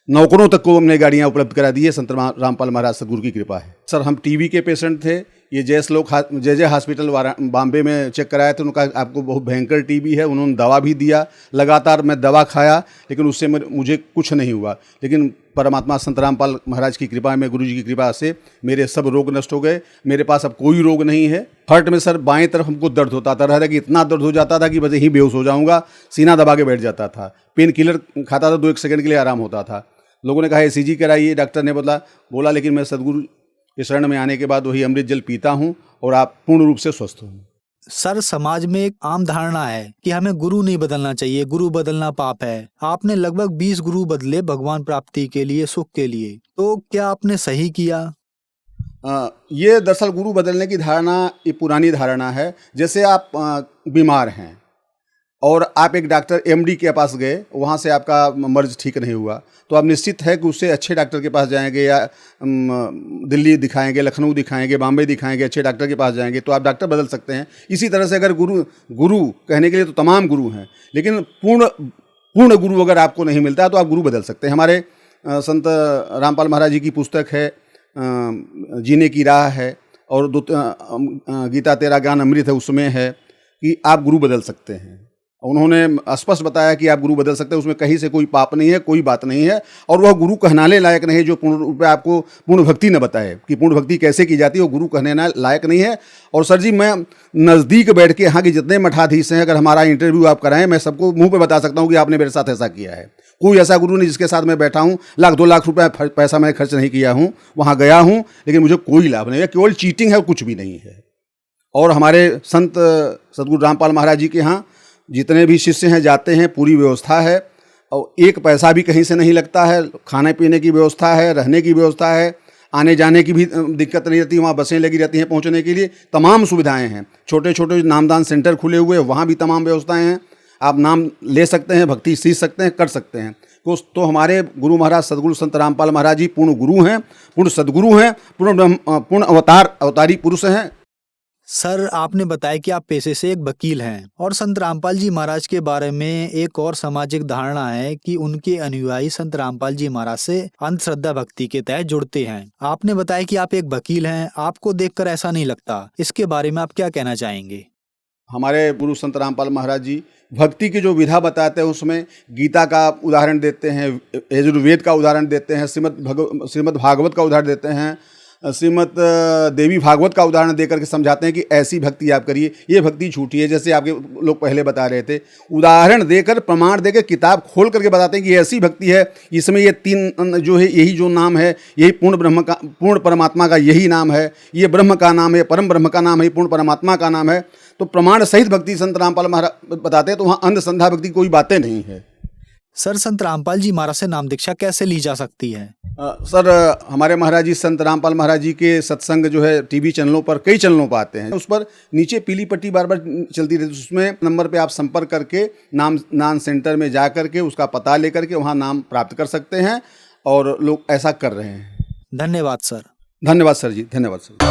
नौकरों तक को हमने गाड़ियाँ उपलब्ध करा दी है, संत रामपाल महाराज सद्गुरु की कृपा है। सर हम टीबी के पेशेंट थे, ये जय हॉस्पिटल बॉम्बे में चेक कराया था, उनका आपको बहुत भयंकर टीबी है। उन्होंने दवा भी दिया, लगातार मैं दवा खाया, लेकिन उससे मुझे कुछ नहीं हुआ। लेकिन परमात्मा संत रामपाल महाराज की कृपा में, गुरु जी की कृपा से मेरे सब रोग नष्ट हो गए। मेरे पास अब कोई रोग नहीं है। हार्ट में सर बाएं तरफ हमको दर्द होता था, कि इतना दर्द हो जाता था कि बस यहीं बेहोश हो जाऊंगा, सीना दबा के बैठ जाता था। पेन किलर खाता था, 2-1 सेकंड के लिए आराम होता था। लोगों ने कहा ECG कराइए, डॉक्टर ने बोला, लेकिन मैं सद्गुरु के शरण में आने के बाद वही अमृत जल पीता हूँ और आप पूर्ण रूप से स्वस्थ हूँ। सर समाज में एक आम धारणा है कि हमें गुरु नहीं बदलना चाहिए, गुरु बदलना पाप है। आपने लगभग 20 गुरु बदले भगवान प्राप्ति के लिए, सुख के लिए, तो क्या आपने सही किया? ये दरअसल गुरु बदलने की धारणा ये पुरानी धारणा है। जैसे आप बीमार हैं और आप एक डॉक्टर MD के पास गए, वहाँ से आपका मर्ज ठीक नहीं हुआ, तो आप निश्चित है कि उससे अच्छे डॉक्टर के पास जाएंगे, या दिल्ली दिखाएंगे, लखनऊ दिखाएंगे, बॉम्बे दिखाएंगे, अच्छे डॉक्टर के पास जाएंगे, तो आप डॉक्टर बदल सकते हैं। इसी तरह से अगर गुरु कहने के लिए तो तमाम गुरु हैं, लेकिन पूर्ण गुरु अगर आपको नहीं मिलता है तो आप गुरु बदल सकते हैं। हमारे संत रामपाल महाराज जी की पुस्तक है जीने की राह है, और गीता तेरा ज्ञान अमृत है, उसमें है कि आप गुरु बदल सकते हैं। उन्होंने स्पष्ट बताया कि आप गुरु बदल सकते हैं, उसमें कहीं से कोई पाप नहीं है, कोई बात नहीं है। और वह गुरु कहनाने लायक नहीं है जो पूर्ण रूप में आपको पूर्ण भक्ति न बताए कि पूर्ण भक्ति कैसे की जाती है, वो गुरु कहने लायक नहीं है। और सर जी मैं नज़दीक बैठ के यहाँ के जितने मठाधीश हैं, अगर हमारा इंटरव्यू आप कराएं, मैं सबको मुँह पर बता सकता हूँ कि आपने मेरे साथ ऐसा किया है। कोई ऐसा गुरु नहीं जिसके साथ मैं बैठा हूँ, 1-2 लाख रुपये पैसा मैं खर्च नहीं किया हूँ, वहाँ गया हूँ, लेकिन मुझे कोई लाभ नहीं है, केवल चीटिंग है, कुछ भी नहीं है। और हमारे संत सद्गुरु रामपाल महाराज जी के यहाँ जितने भी शिष्य हैं जाते हैं, पूरी व्यवस्था है, और 1 पैसा भी कहीं से नहीं लगता है। खाने पीने की व्यवस्था है, रहने की व्यवस्था है, आने जाने की भी दिक्कत नहीं रहती। वहाँ बसें लगी रहती हैं पहुँचने के लिए, तमाम सुविधाएं हैं। छोटे छोटे नामदान सेंटर खुले हुए हैं, वहाँ भी तमाम व्यवस्थाएं हैं। आप नाम ले सकते हैं, भक्ति सीख सकते हैं, कर सकते हैं। तो हमारे गुरु महाराज सद्गुरु संत रामपाल महाराज जी पूर्ण गुरु हैं, पूर्ण सद्गुरु हैं, पूर्ण अवतारी पुरुष हैं। सर आपने बताया कि आप पेशे से एक वकील हैं, और संत रामपाल जी महाराज के बारे में एक और सामाजिक धारणा है कि उनके अनुयायी संत रामपाल जी महाराज से अंधश्रद्धा भक्ति के तहत जुड़ते हैं। आपने बताया कि आप एक वकील हैं, आपको देखकर ऐसा नहीं लगता, इसके बारे में आप क्या कहना चाहेंगे? हमारे गुरु संत रामपाल महाराज जी भक्ति की जो विधा बताते हैं, उसमें गीता का उदाहरण देते हैं, यजुर्वेद का उदाहरण देते हैं, श्रीमद् भागवत का उदाहरण देते हैं, श्रीमद् देवी भागवत का उदाहरण देकर के समझाते हैं कि ऐसी भक्ति आप करिए, ये भक्ति झूठी है। जैसे आपके लोग पहले बता रहे थे, उदाहरण देकर, प्रमाण देकर, किताब खोल करके बताते हैं कि ऐसी भक्ति है, इसमें ये 3 जो है, यही जो नाम है, यही पूर्ण परमात्मा का यही नाम है, ये ब्रह्म का नाम है, परम ब्रह्म का नाम है, पूर्ण परमात्मा का नाम है। तो प्रमाण सहित भक्ति संत रामपाल महाराज बताते हैं, तो वहाँ अंधश्रद्धा भक्ति कोई बातें नहीं है। सर संत रामपाल जी महाराज से नाम दीक्षा कैसे ली जा सकती है? सर हमारे महाराज जी संत रामपाल महाराज जी के सत्संग जो है टीवी चैनलों पर, कई चैनलों पर आते हैं, उस पर नीचे पीली पट्टी बार बार चलती रहती है, उसमें नंबर पे आप संपर्क करके नाम सेंटर में जा करके उसका पता लेकर के वहाँ नाम प्राप्त कर सकते हैं, और लोग ऐसा कर रहे हैं। धन्यवाद सर। धन्यवाद सर जी, धन्यवाद सर।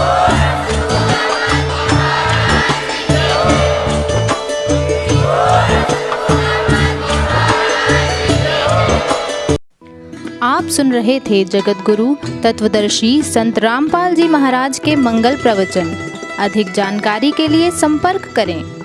आप सुन रहे थे जगत गुरु तत्वदर्शी संत रामपाल जी महाराज के मंगल प्रवचन। अधिक जानकारी के लिए संपर्क करें।